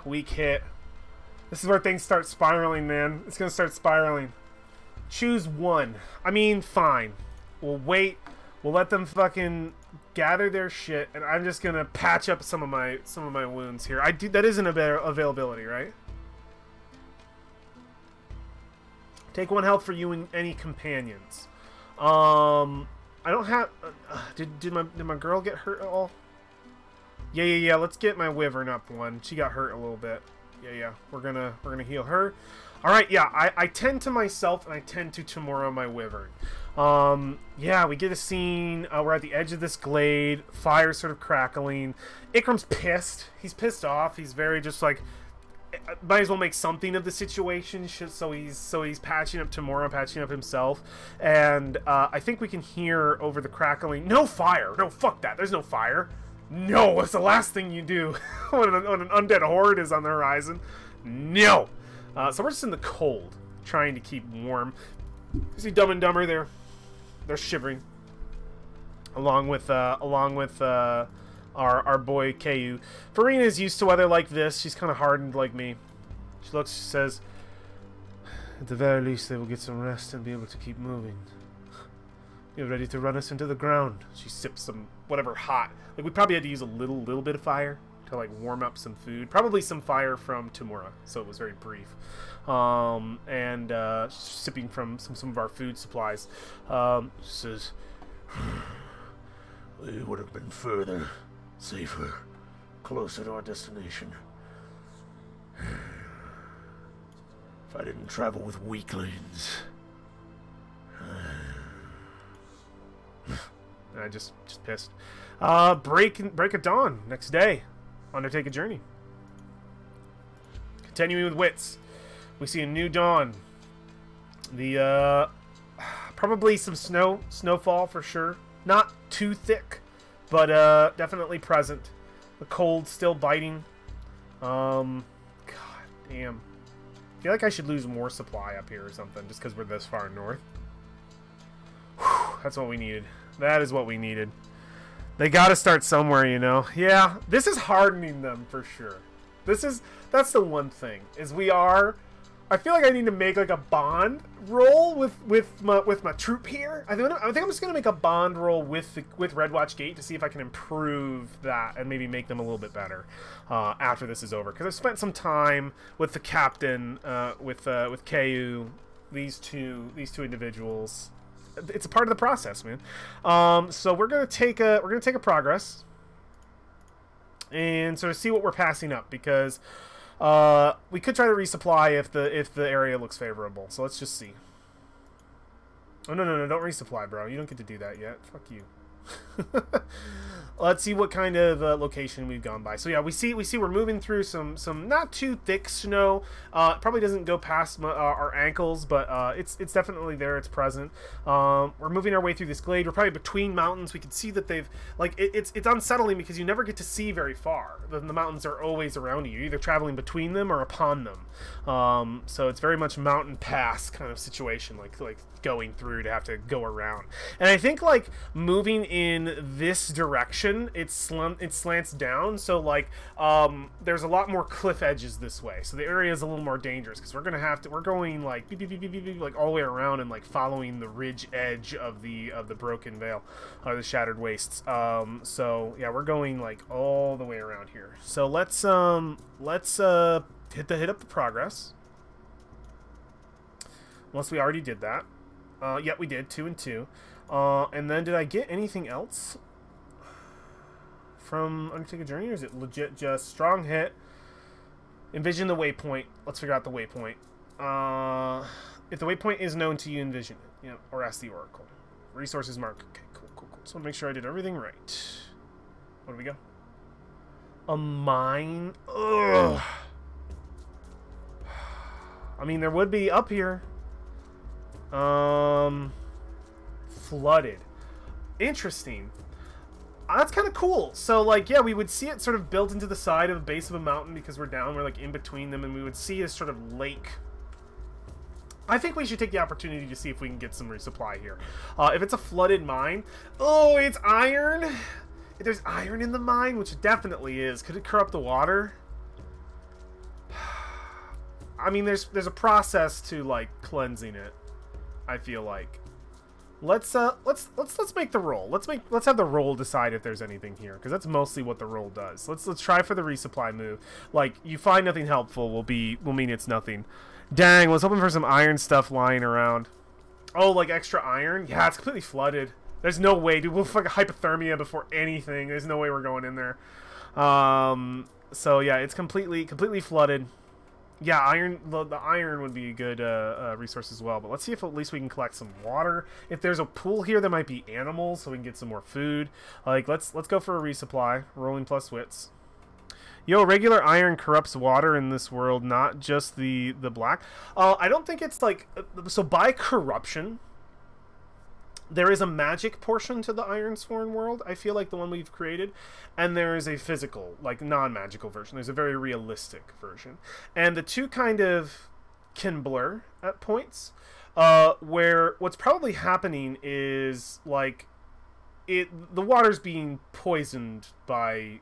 Weak hit. This is where things start spiraling, man. It's gonna start spiraling. Choose one. I mean, fine. We'll wait. We'll let them fucking gather their shit, and I'm just gonna patch up some of my wounds here. That is an availability, right? Take 1 health for you and any companions. I don't have. Did my girl get hurt at all? Yeah. Let's get my wyvern up 1. She got hurt a little bit. Yeah. We're gonna heal her. All right. Yeah. I tend to myself and I tend to Tamora my wyvern. Yeah. We get a scene. We're at the edge of this glade. Fire sort of crackling. Ikram's pissed. He's pissed off. He's very just like. Might as well make something of the situation, so he's patching up Tamora, patching up himself, and I think we can hear over the crackling. No fire! No, fuck that. There's no fire. No, it's the last thing you do when an undead horde is on the horizon. No. So we're just in the cold, trying to keep warm. You see Dumb and Dumber there? They're shivering, along with our boy Ku. Farina is used to weather like this. She's kind of hardened like me. She looks, she says, at the very least they will get some rest and be able to keep moving. You're ready to run us into the ground. She sips some whatever hot. Like, we probably had to use a little bit of fire to like warm up some food. Probably some fire from Tamora, so it was very brief. Sipping from some of our food supplies. She says, it would have been further. Safer, closer to our destination. If I didn't travel with weaklings. I just pissed. Break of dawn next day. Undertake a journey. Continuing with wits, we see a new dawn. The probably some snowfall for sure. Not too thick. But definitely present. The cold still biting. God damn. I feel like I should lose more supply up here or something, just because we're this far north. Whew, that's what we needed. That is what we needed. They gotta start somewhere, you know. Yeah, this is hardening them for sure. That's the one thing, is we are. I feel like I need to make like a bond roll with my troop here. I think I'm just gonna make a bond roll with Redwatch Gate to see if I can improve that and maybe make them a little bit better after this is over. Because I've spent some time with the captain, with Ku, these two individuals. It's a part of the process, man. So we're gonna take a progress and sort of see what we're passing up, because. We could try to resupply if the area looks favorable. So let's just see. Oh no, don't resupply, bro. You don't get to do that yet. Fuck you. Let's see what kind of location we've gone by. So yeah, we see we're moving through some not too thick snow. It probably doesn't go past our ankles, but it's definitely there. It's present. We're moving our way through this glade. We're probably between mountains. We can see that they've like it's unsettling because you never get to see very far. The mountains are always around you. You're either traveling between them or upon them. So it's very much mountain pass kind of situation, like going through to have to go around. And I think like moving in this direction, it slants down, so like there's a lot more cliff edges this way, so the area is a little more dangerous because we're going like beep, beep, beep, beep, beep, beep, like all the way around and like following the ridge edge of the broken veil or the shattered wastes. So yeah, we're going like all the way around here. So let's hit up the progress. Unless we already did that. Yeah, we did 2 and 2. And then did I get anything else from Undertake a Journey, or is it legit just strong hit? Envision the waypoint. Let's figure out the waypoint. If the waypoint is known to you, envision it. Yeah, or ask the Oracle. Resources mark. Okay, cool. Just want to make sure I did everything right. Where do we go? A mine? Ugh. I mean, there would be up here. Flooded. Interesting. That's kind of cool. So, like, yeah, we would see it sort of built into the side of the base of a mountain because we're down. We're, like, in between them, and we would see a sort of lake. I think we should take the opportunity to see if we can get some resupply here. If it's a flooded mine... Oh, it's iron! If there's iron in the mine, which it definitely is. Could it corrupt the water? I mean, there's a process to, like, cleansing it, I feel like. Let's make the roll. Let's have the roll decide if there's anything here, because that's mostly what the roll does. Let's try for the resupply move. Like, you find nothing helpful will mean it's nothing. Dang, I was hoping for some iron stuff lying around. Oh, like extra iron? Yeah, it's completely flooded. There's no way, dude. We'll fucking hypothermia before anything. There's no way we're going in there. So yeah, it's completely flooded. Yeah, the iron would be a good resource as well. But let's see if at least we can collect some water. If there's a pool here, there might be animals, so we can get some more food. Like, let's go for a resupply. Rolling plus wits. Yo, regular iron corrupts water in this world, not just the black. I don't think it's like... So by corruption, there is a magic portion to the Ironsworn world, I feel like the one we've created, and there is a physical, like, non-magical version. There's a very realistic version. And the two kind of can blur at points, where what's probably happening is, like, the water's being poisoned by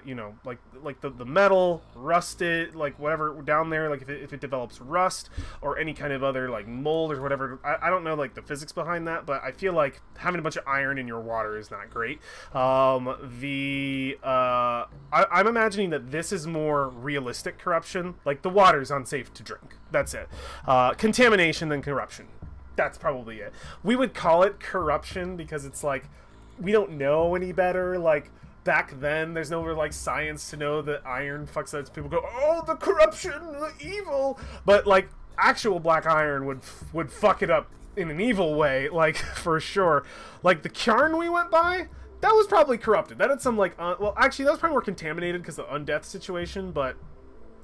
you know, like the metal rusted, like whatever down there, like if it develops rust or any kind of other like mold or whatever. I don't know like the physics behind that, but I feel like having a bunch of iron in your water is not great. I'm imagining that this is more realistic corruption, like the water's unsafe to drink, that's it. Contamination than corruption, that's probably it. We would call it corruption because it's like we don't know any better. Like, back then, there's no like science to know that iron fucks up. People go, oh, the corruption, the evil. But, like, actual black iron would fuck it up in an evil way, like, for sure. Like, the Kjarn we went by, that was probably corrupted. That had some, like, well, actually, that was probably more contaminated because of the undeath situation, but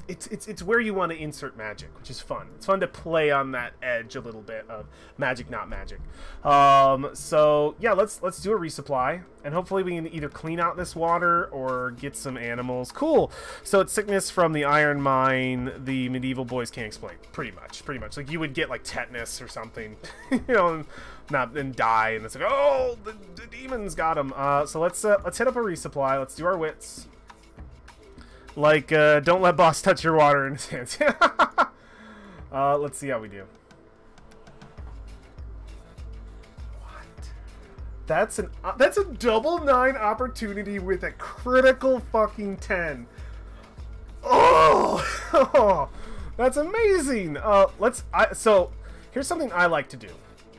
it's where you want to insert magic, which is fun. It's fun to play on that edge a little bit of magic, not magic. So yeah, let's do a resupply, and hopefully we can either clean out this water or get some animals. Cool. So it's sickness from the iron mine. The medieval boys can't explain. Pretty much. Like you would get like tetanus or something, you know, and die, and it's like, oh, the demons got him. So let's hit up a resupply. Let's do our wits. Like, don't let boss touch your water in his hands. Let's see how we do. What? That's a double 9 opportunity with a critical fucking 10. Oh, that's amazing. So here's something I like to do.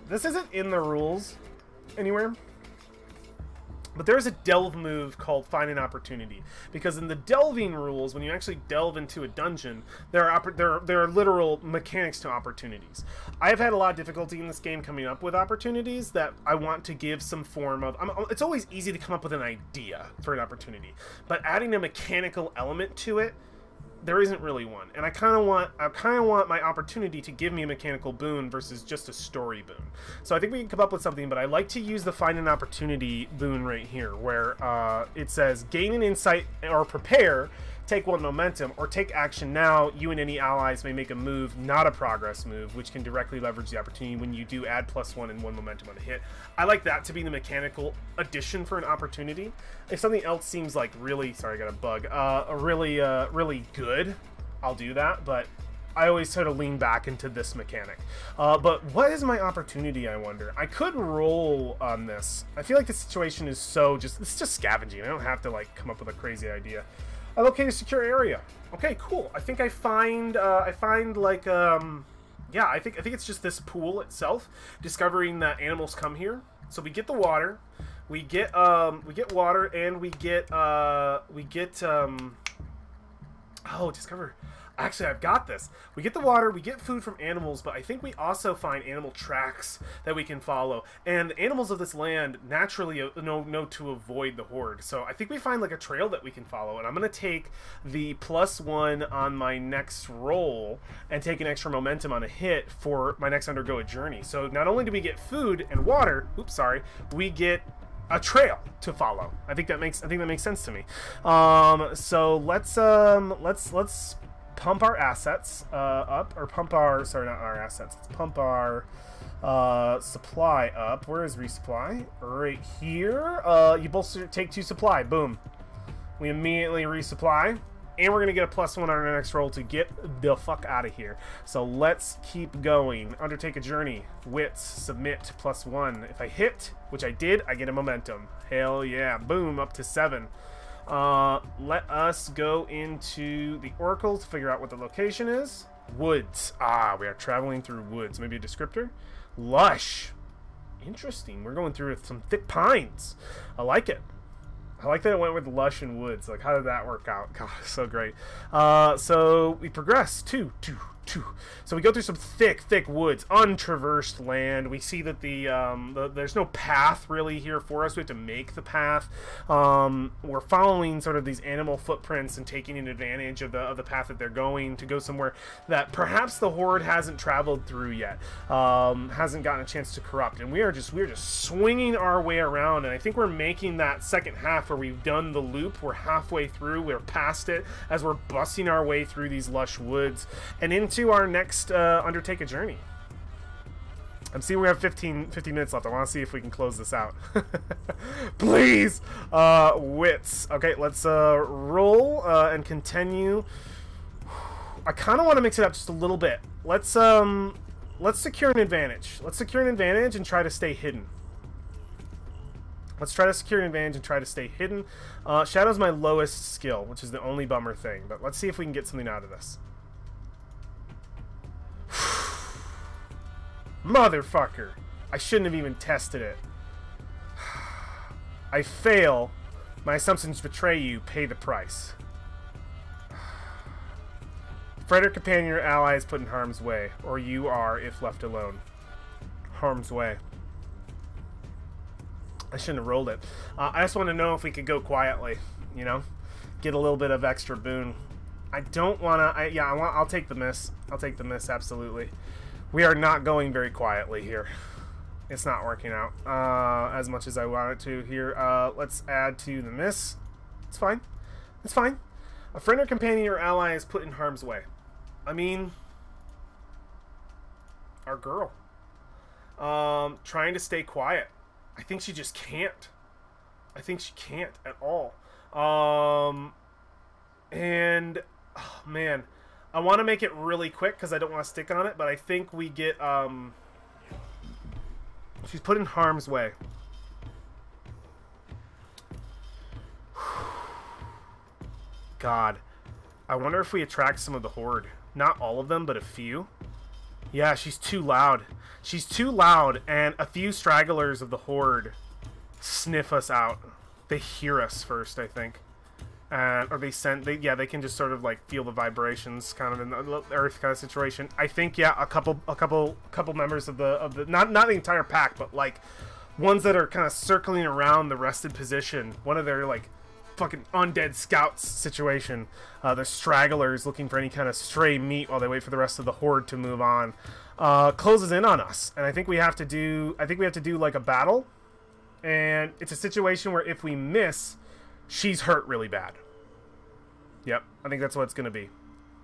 This isn't in the rules anywhere, but there is a delve move called Find an Opportunity, because in the delving rules, when you actually delve into a dungeon, there are literal mechanics to opportunities. I have had a lot of difficulty in this game coming up with opportunities that I want to give some form of... it's always easy to come up with an idea for an opportunity, but adding a mechanical element to it, there isn't really one. And I kind of want my opportunity to give me a mechanical boon versus just a story boon. So I think we can come up with something, but I like to use the Find an Opportunity boon right here, where it says gain an insight or prepare, take 1 momentum, or take action now. You and any allies may make a move, not a progress move, which can directly leverage the opportunity when you do add +1 and 1 momentum on a hit. I like that to be the mechanical addition for an opportunity. If something else seems like really, sorry, I got a bug, really good, I'll do that, but I always sort of lean back into this mechanic. But what is my opportunity, I wonder? I could roll on this. I feel like the situation is so it's just scavenging. I don't have to like come up with a crazy idea. I locate a secure area. Okay, cool. I think I find like yeah, I think it's just this pool itself. Discovering that animals come here. So we get the water, we get water, and we get oh, discover. Actually, I've got this. We get the water, we get food from animals, but I think we also find animal tracks that we can follow. And the animals of this land naturally know to avoid the horde. So I think we find like a trail that we can follow. And I'm going to take the +1 on my next roll and take an extra momentum on a hit for my next undergo a journey. So not only do we get food and water, we get a trail to follow. I think that makes sense to me. So let's pump our assets up, or pump our, sorry, not our assets, let's pump our supply up. Where is resupply? Right here. You both take 2 supply. Boom. We immediately resupply, and we're gonna get a +1 on our next roll to get the fuck out of here. So let's keep going. Undertake a journey. Wits, submit, +1. If I hit, which I did, I get a momentum. Hell yeah. Boom, up to 7. Let us go into the Oracle to figure out what the location is. Woods. Ah, we are traveling through woods. Maybe a descriptor? Lush. Interesting. We're going through some thick pines. I like it. I like that it went with lush and woods. Like, how did that work out? God, so great. So we progress. 2. So we go through some thick woods, untraversed land. We see that there's no path really here for us. We have to make the path. We're following sort of these animal footprints and taking advantage of the path that they're going to go somewhere that perhaps the horde hasn't traveled through yet, hasn't gotten a chance to corrupt. And we're just swinging our way around. And I think we're making that second half where we've done the loop. We're halfway through. We're past it as we're busting our way through these lush woods and into our next undertake a journey. I'm seeing we have 15 minutes left. I want to see if we can close this out. Please. Wits. Okay, let's roll and continue. I kind of want to mix it up just a little bit. Let's secure an advantage. Let's secure an advantage and try to stay hidden. Let's try to secure an advantage and try to stay hidden. Shadow's my lowest skill, which is the only bummer thing. But let's see if we can get something out of this. Motherfucker. I shouldn't have even tested it. I fail. My assumptions betray you. Pay the price. Friend or companion or ally is put in harm's way, or you are if left alone. Harm's way. I shouldn't have rolled it. I just want to know if we could go quietly, you know? Get a little bit of extra boon. I don't want to... Yeah, I'll take the miss. I'll take the miss, absolutely. We are not going very quietly here. It's not working out as much as I want it to here. Let's add to the miss. It's fine. It's fine. A friend or companion or ally is put in harm's way. I mean... Our girl. Trying to stay quiet. I think she just can't. I think she can't at all. And... Oh, man. I want to make it really quick because I don't want to stick on it, but I think we get, she's put in harm's way. God. I wonder if we attract some of the horde. Not all of them, but a few. Yeah, she's too loud. She's too loud, and a few stragglers of the horde sniff us out. They hear us first, I think. Or they can just sort of like feel the vibrations, kind of in the earth kind of situation. I think, yeah, a couple members of the not the entire pack, but like ones that are kind of circling around the rested position. One of their like fucking undead scouts situation. They're stragglers looking for any kind of stray meat while they wait for the rest of the horde to move on. Closes in on us, and I think we have to do like a battle, and it's a situation where if we miss, she's hurt really bad. Yep, I think that's what it's going to be.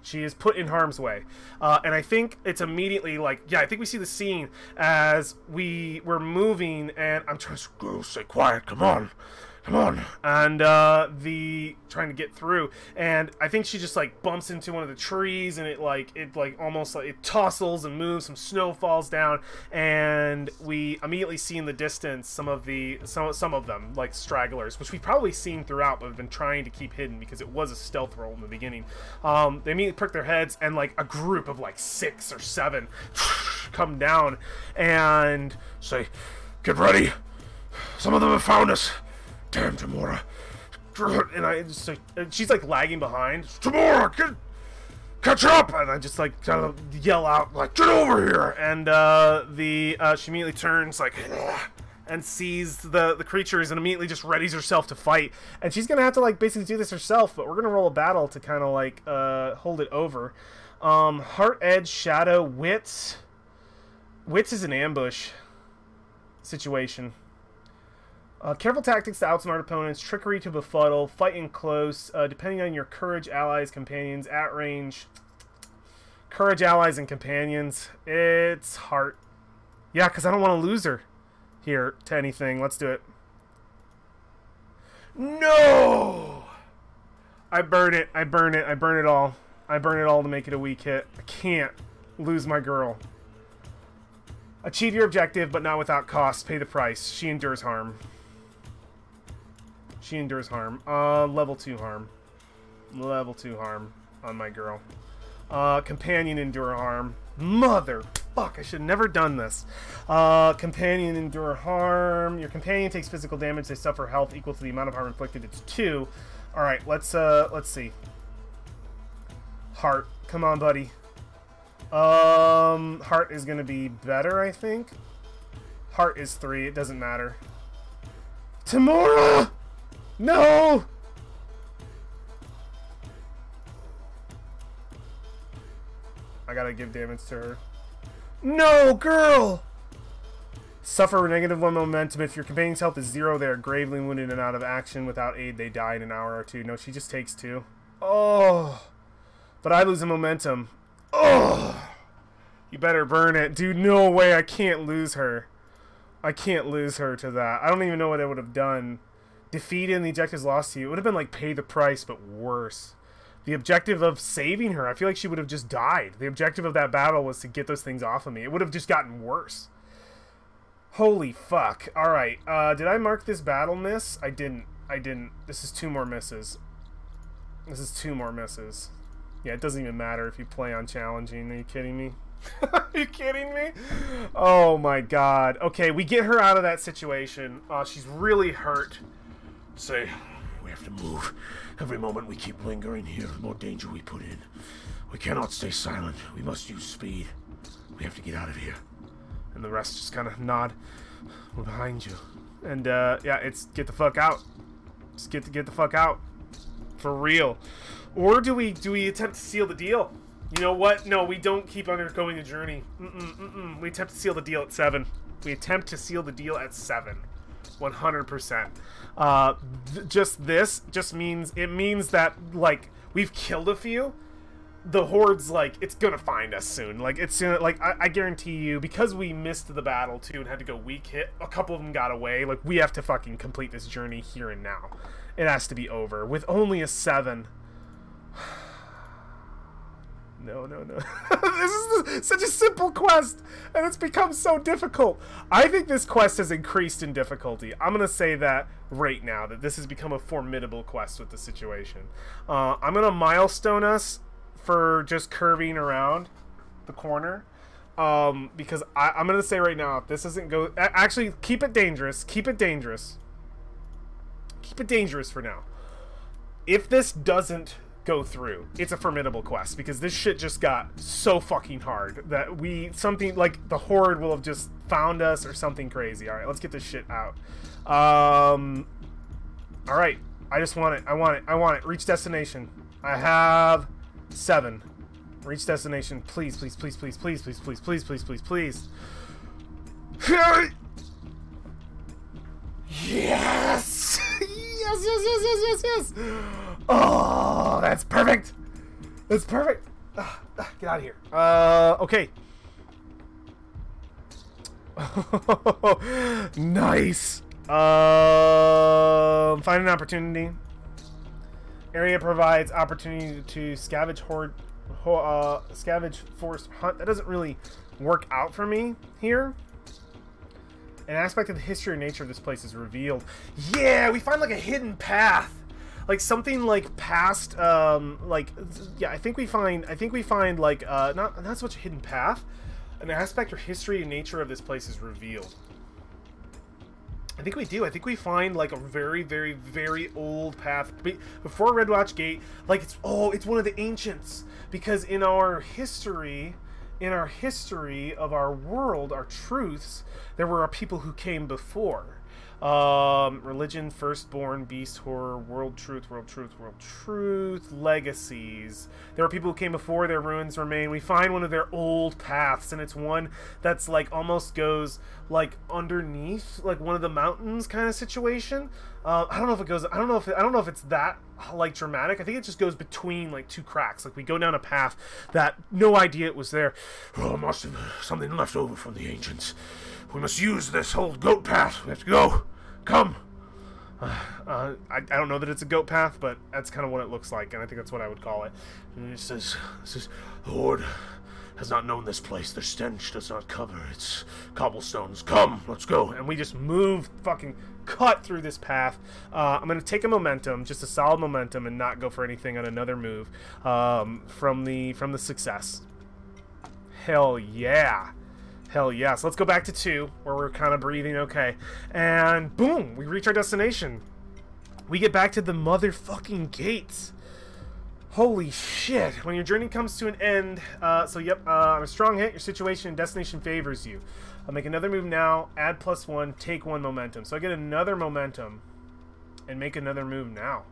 She is put in harm's way. And I think it's immediately like, yeah, I think we see the scene as we're moving, and I'm trying to go, stay quiet, come on. Come on. And trying to get through, and I think she just like bumps into one of the trees, and it almost like it tussles and moves, some snow falls down, and we immediately see in the distance some of them like stragglers, which we've probably seen throughout but have been trying to keep hidden because it was a stealth roll in the beginning. They immediately prick their heads, and like a group of like 6 or 7 come down and say, "Get ready, some of them have found us. Damn, Tamora." And I just like, she's like lagging behind. "Tamora, catch up! And I just like kind of yell out like, get over here! And she immediately turns like and sees the creatures and immediately just readies herself to fight. And she's gonna have to like basically do this herself, but we're gonna roll a battle to kind of like hold it over. Heart, edge, shadow, wits. Wits is an ambush situation. Careful tactics to outsmart opponents, trickery to befuddle, fighting close, depending on your courage, allies, companions, at range. Courage, allies, and companions. It's heart. Yeah, because I don't want to lose her here to anything. Let's do it. No! I burn it. I burn it. I burn it all. I burn it all to make it a weak hit. I can't lose my girl. Achieve your objective, but not without cost. Pay the price. She endures harm. She endures harm. Level 2 harm. Level 2 harm on my girl. Companion endure harm. Mother fuck, I should have never done this. Companion endure harm. Your companion takes physical damage. They suffer health equal to the amount of harm inflicted. It's 2. Alright, let's see. Heart. Come on, buddy. Heart is gonna be better, I think. Heart is 3. It doesn't matter. Tamora! No! I gotta give damage to her. No, girl! Suffer -1 momentum. If your companion's health is 0, they are gravely wounded and out of action. Without aid, they die in an hour or 2. No, she just takes 2. Oh! But I lose a momentum. Oh! You better burn it. Dude, no way. I can't lose her. I can't lose her to that. I don't even know what I would have done. Defeated and the objective is lost to you. It would have been like pay the price, but worse. The objective of saving her, I feel like she would have just died. The objective of that battle was to get those things off of me. It would have just gotten worse. Holy fuck. Alright, did I mark this battle miss? I didn't. I didn't. This is 2 more misses. This is 2 more misses. Yeah, it doesn't even matter if you play on challenging. Are you kidding me? Are you kidding me? Oh my god. Okay, we get her out of that situation. She's really hurt. Say, we have to move. Every moment we keep lingering here, the more danger we put in. We cannot stay silent. We must use speed. We have to get out of here. And the rest just kind of nod. We're behind you. And, yeah, it's get the fuck out. Just get the fuck out. For real. Or do we attempt to seal the deal? You know what? No, we don't keep undergoing the journey. We attempt to seal the deal at 7. We attempt to seal the deal at 7. 100%. Just means that like we've killed a few. The horde's like it's gonna find us soon. Like it's gonna, like I guarantee you, because we missed the battle too and had to go weak hit. A couple of them got away. Like we have to fucking complete this journey here and now. It has to be over with only a 7. No. This is such a simple quest, and it's become so difficult. I think this quest has increased in difficulty. I'm going to say that right now, that this has become a formidable quest with the situation. I'm going to milestone us for just curving around the corner. Because I'm going to say right now, if this doesn't go... Actually, keep it dangerous. Keep it dangerous. Keep it dangerous for now. If this doesn't go through, it's a formidable quest, because this shit just got so fucking hard that something like the horde will have just found us or something crazy. All right, let's get this shit out. All right, I just want it. I want it. Reach destination. I have 7. Reach destination. Please. Yes! Yes! Oh, that's perfect. That's perfect. Get out of here. Okay. Nice. Find an opportunity. Area provides opportunity to scavenge forest hunt. That doesn't really work out for me here. An aspect of the history or nature of this place is revealed. Yeah, we find like a hidden path. Like something like past, like, yeah, I think we find like, not so much a hidden path. An aspect or history and nature of this place is revealed. I think we do. I think we find like a very, very, very old path before Redwatch Gate. Like it's one of the ancients, because in our history of our world, our truths, there were people who came before. Religion, firstborn, beast, horror, world truth, legacies. There are people who came before, their ruins remain. We find one of their old paths, and it's one that's like almost goes like underneath like one of the mountains kind of situation. I don't know if it goes, I don't know if it's that like dramatic. I think it just goes between like two cracks. Like we go down a path that no idea it was there. Oh, must have something left over from the ancients. We must use this whole goat path. We have to go. Come. I don't know that it's a goat path, but that's kind of what it looks like, and I think that's what I would call it. And it says, the Horde has not known this place. Their stench does not cover its cobblestones. Come, let's go. And we just move, fucking cut through this path. I'm going to take a momentum, just a solid momentum, and not go for anything on another move from the success. Hell yeah. Hell yeah. So let's go back to 2, where we're kind of breathing okay. And boom, we reach our destination. We get back to the motherfucking gates. Holy shit. When your journey comes to an end, on a strong hit, your situation and destination favors you. I'll make another move now, add +1, take 1 momentum. So I get another momentum and make another move now.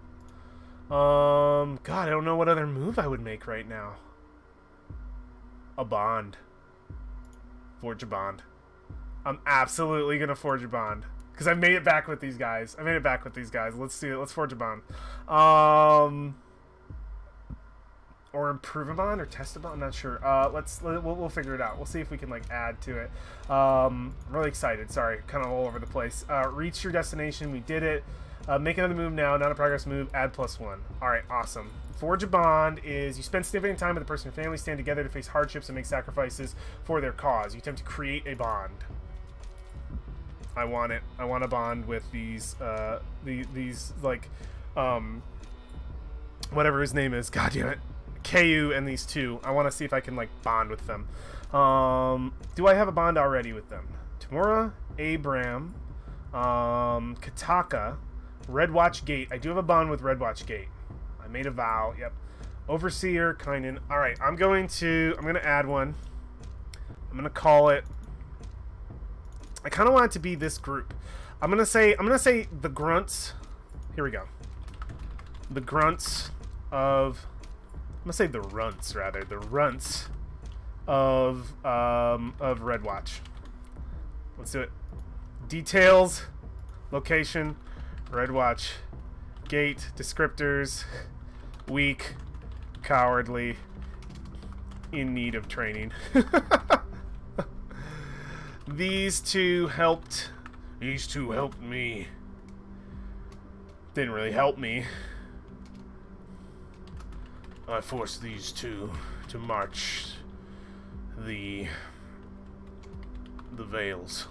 God, I don't know what other move I would make right now. A bond. Forge a bond. I'm absolutely gonna forge a bond because I made it back with these guys. Let's do it. Let's forge a bond. Or improve a bond or test a bond. I'm not sure. We'll figure it out. We'll see if we can like add to it. I'm really excited. Sorry, kind of all over the place. Reach your destination. We did it. Make another move now. Not a progress move. Add +1. All right, awesome. Forge a bond is you spend significant time with a person and family, stand together to face hardships and make sacrifices for their cause. You attempt to create a bond. I want it. I want a bond with these like whatever his name is. God damn it, KU and these two. I want to see if I can like bond with them. Do I have a bond already with them? Tamura, Abram, Kataka, Redwatch Gate. I do have a bond with Redwatch Gate. I made a vow. Yep. Overseer, Kynan. All right, I'm gonna add one. I'm gonna call it. I kind of want it to be this group. I'm gonna say the grunts. Here we go. The grunts of. I'm gonna say the runts rather. The runts of Redwatch. Let's do it. Details, location, Redwatch, gate, descriptors. Weak, cowardly, in need of training. These two helped me. Didn't really help me. I forced these two to march the veils.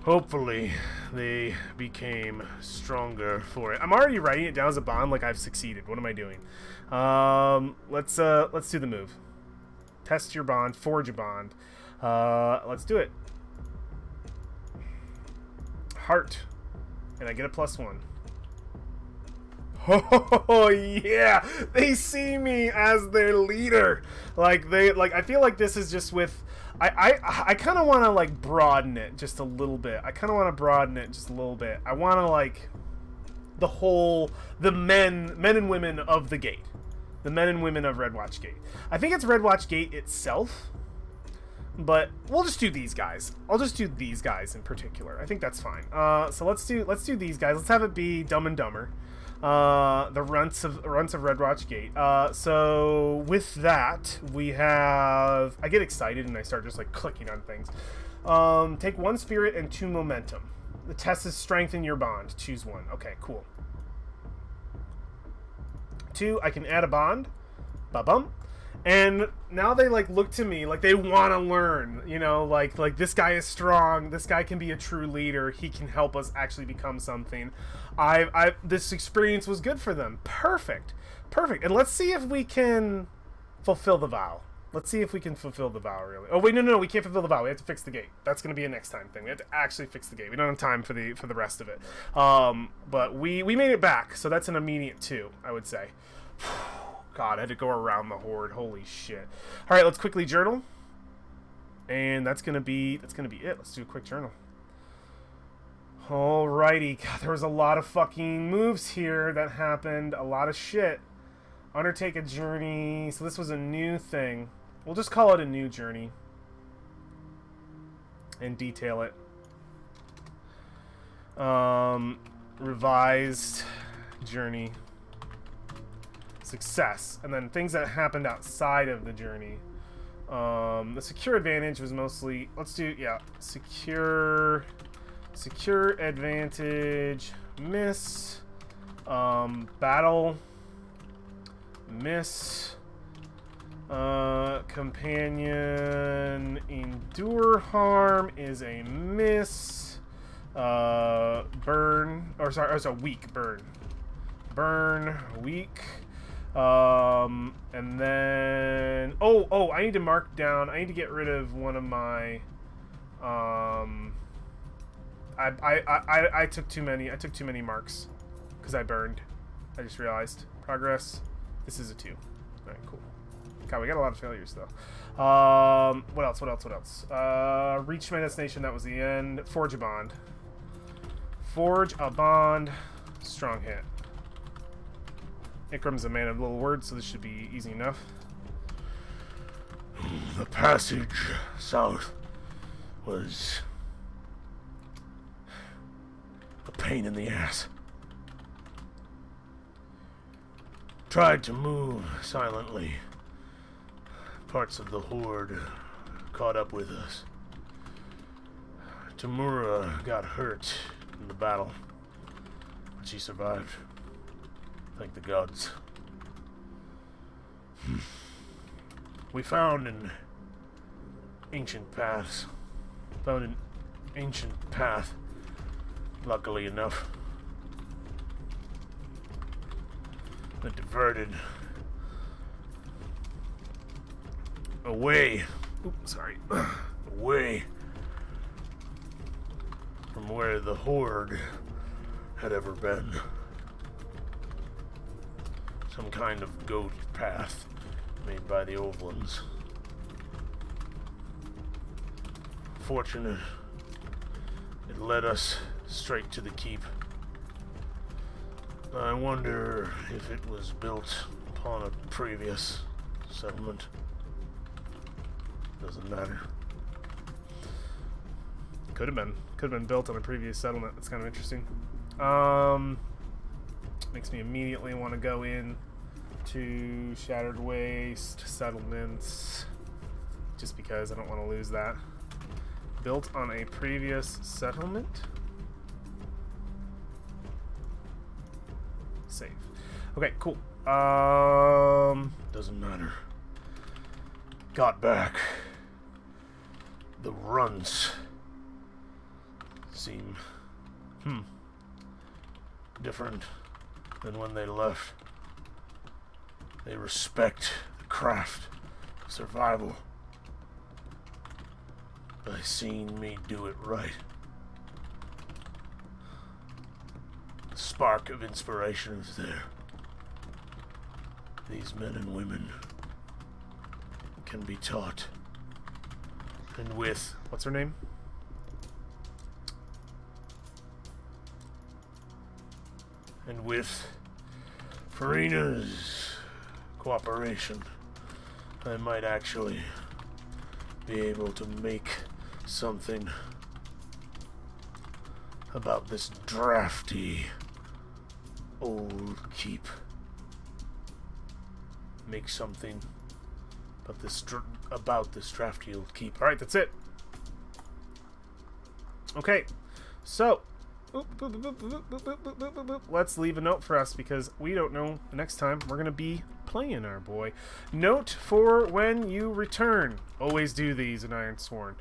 Hopefully, they became stronger for it. I'm already writing it down as a bond like I've succeeded. What am I doing? Let's do the move. Test your bond. Forge a bond. Let's do it. Heart. And I get a +1. Oh yeah! They see me as their leader. I feel like this is just with I kind of want to like broaden it just a little bit. I want to like the men and women of the gate. The men and women of Redwatch Gate. I think it's Redwatch Gate itself, but we'll just do these guys. I'll just do these guys in particular. I think that's fine. So let's do these guys. Let's have it be Dumb and Dumber. The runts of Redwatch Gate. So with that, we have. I get excited and I start just like clicking on things. Take 1 spirit and 2 momentum. The test is strengthen your bond. Choose 1. Okay, cool. 2, I can add a bond. Ba-bum. And now they like look to me like they want to learn, you know, like this guy is strong, this guy can be a true leader, he can help us actually become something. This experience was good for them. Perfect. And let's see if we can fulfill the vow. Let's see if we can fulfill the vow, really. Oh, wait, no, we can't fulfill the vow. We have to fix the gate. That's going to be a next time thing. We have to actually fix the gate. We don't have time for the rest of it. But we made it back, so that's an immediate 2, I would say. God, I had to go around the horde. Holy shit. All right, let's quickly journal. And that's going to be it. Let's do a quick journal. Alrighty. God, there was a lot of fucking moves here that happened. A lot of shit. Undertake a journey. So this was a new thing. We'll just call it a new journey. And detail it. Revised journey. Success. And then things that happened outside of the journey. The secure advantage was mostly... Let's do... Yeah. Secure advantage. Miss. Battle. Miss. Companion endure harm is a miss. Burn, or sorry, it's a weak burn. Burn, weak. And then I need to mark down. I need to get rid of one of my. I took too many. I took too many marks because I burned. I just realized. Progress. This is a 2. All right, cool. God, we got a lot of failures, though. What else? Reach my destination. That was the end. Forge a bond. Forge a bond. Strong hit. Ikram's a man of little words, so this should be easy enough. The passage south was a pain in the ass. Tried to move silently. Parts of the horde caught up with us. Tamura got hurt in the battle, but she survived. Thank the gods. We found an ancient path. Luckily enough. It diverted away. Away from where the horde had ever been. Some kind of goat path made by the Ovlands. Fortunate, it led us straight to the keep. I wonder if it was built upon a previous settlement. Doesn't matter. Could have been built on a previous settlement. That's kind of interesting. Makes me immediately want to go in to Shattered Waste settlements, just because I don't want to lose that. Built on a previous settlement. Save. Okay, cool. Doesn't matter. Got back. The runs seem different than when they left. They respect the craft of survival by seeing me do it right. The spark of inspiration is there. These men and women can be taught. And with... What's her name? And with Farina's cooperation, I might actually be able to make something about this drafty old keep. Make something about this drafty old keep. Alright, that's it. Okay, so let's leave a note for us, because we don't know the next time we're going to be playing our boy. Note for when you return. Always do these in Ironsworn.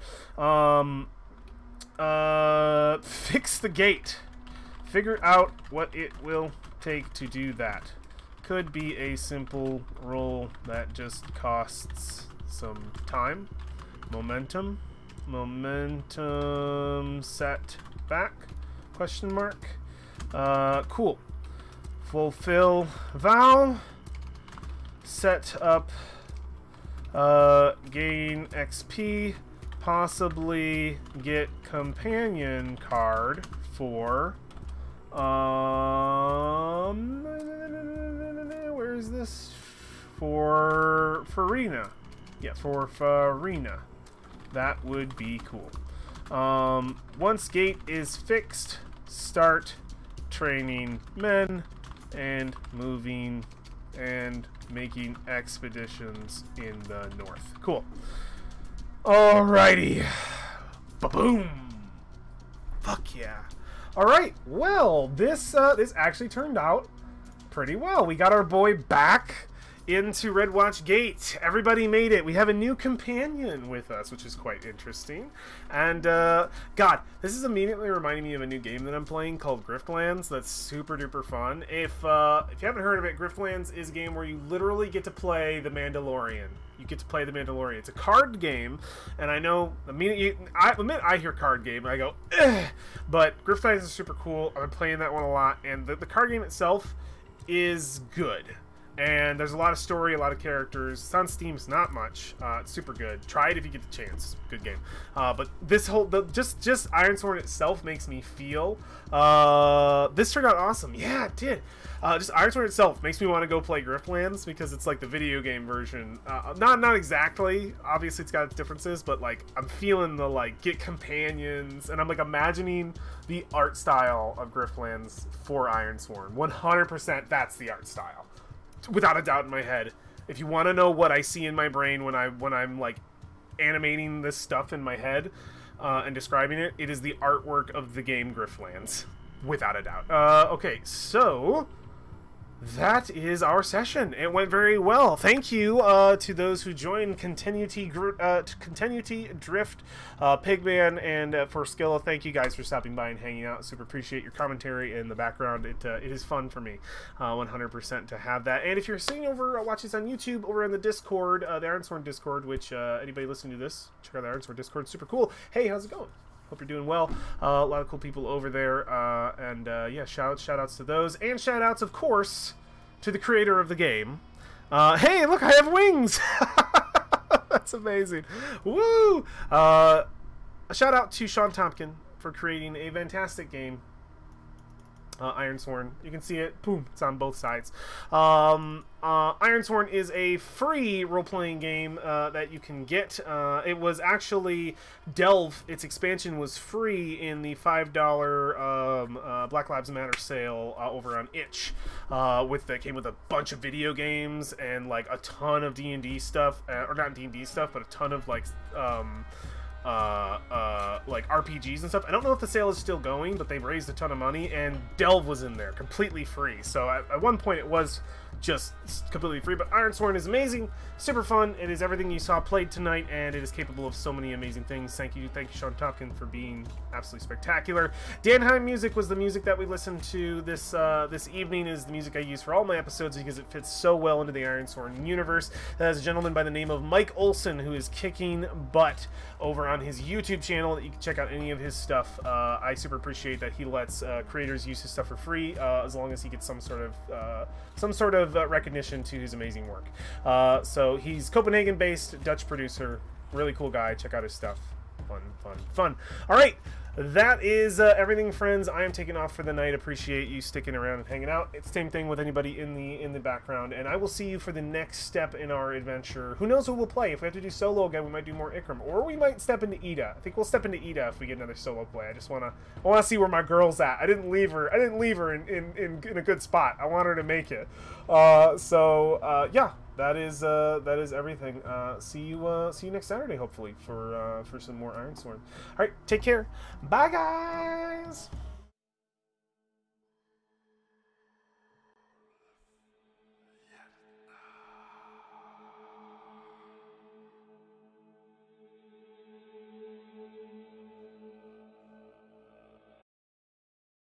Fix the gate. Figure out what it will take to do that. Could be a simple roll that just costs some time. Momentum set back, question mark. Cool. Fulfill vow. Set up, gain XP, possibly get companion card for, where is this? For Farina. Yeah, for Farina. That would be cool. Once gate is fixed, start training men and moving and making expeditions in the north. Cool. Alrighty. Ba-boom. Fuck yeah. Alright, well, this actually turned out pretty well. We got our boy back into Red Watch Gate. Everybody made it. We have a new companion with us, which is quite interesting. And, God, this is immediately reminding me of a new game that I'm playing called Griftlands that's super duper fun. If you haven't heard of it, Griftlands is a game where you literally get to play the Mandalorian. You get to play the Mandalorian. It's a card game, and I know the minute I hear card game, I go, ugh! But Griftlands is super cool. I've been playing that one a lot, and the card game itself is good. And there's a lot of story, a lot of characters. It's on Steam, it's not much. It's super good. Try it if you get the chance. Good game. But this whole, just Ironsworn itself makes me feel, this turned out awesome. Yeah, it did. Just Ironsworn itself makes me want to go play Griftlands because it's like the video game version. Not exactly. Obviously, it's got its differences, but like I'm feeling the like get companions, and I'm like imagining the art style of Griftlands for Ironsworn. 100%, that's the art style. Without a doubt in my head. If you want to know what I see in my brain when I'm like animating this stuff in my head and describing it, it is the artwork of the game Griftlands, without a doubt. Okay, so that is our session. It went very well. Thank you to those who joined Continuity Drift, Pigman, and for Skilla. Thank you guys for stopping by and hanging out. Super appreciate your commentary in the background. It is fun for me, 100% to have that. And if you're sitting over watching this on YouTube, over in the Discord, the Ironsworn Discord, which anybody listening to this, check out the Ironsworn Discord. Super cool. Hey, how's it going? Hope you're doing well. A lot of cool people over there. Yeah, shout outs to those. And shout outs, of course, to the creator of the game. Hey, look, I have wings! That's amazing. Woo! A shout out to Sean Tompkin for creating a fantastic game. Ironsworn. You can see it. Boom. It's on both sides. Ironsworn is a free role-playing game that you can get. It was actually Delve. Its expansion was free in the $5 Black Lives Matter sale over on itch. That came with a bunch of video games and like a ton of D&D stuff, or not D&D stuff, but a ton of like RPGs and stuff. I don't know if the sale is still going, but they've raised a ton of money, and Delve was in there completely free. So at one point it was just completely free, but Ironsworn is amazing, super fun. It is everything you saw played tonight, and it is capable of so many amazing things. Thank you, Sean Tompkin, for being absolutely spectacular. Danheim music was the music that we listened to this this evening. Is the music I use for all my episodes because it fits so well into the Ironsworn universe. That is a gentleman by the name of Mike Olson, who is kicking butt over on his YouTube channel. You can check out any of his stuff. I super appreciate that he lets creators use his stuff for free, as long as he gets some sort of recognition to his amazing work. So he's Copenhagen-based Dutch producer, really cool guy. Check out his stuff. Fun. All right, that is everything, friends. I am taking off for the night. Appreciate you sticking around and hanging out. It's the same thing with anybody in the background, and I will see you for the next step in our adventure. Who knows who we'll play? If we have to do solo again, we might do more Ikram, or we might step into Ida. I think we'll step into Ida if we get another solo play. I want to see where my girl's at. I didn't leave her in a good spot. I want her to make it. Yeah. That is everything. See you next Saturday, hopefully, for some more Ironsworn. All right, take care. Bye, guys.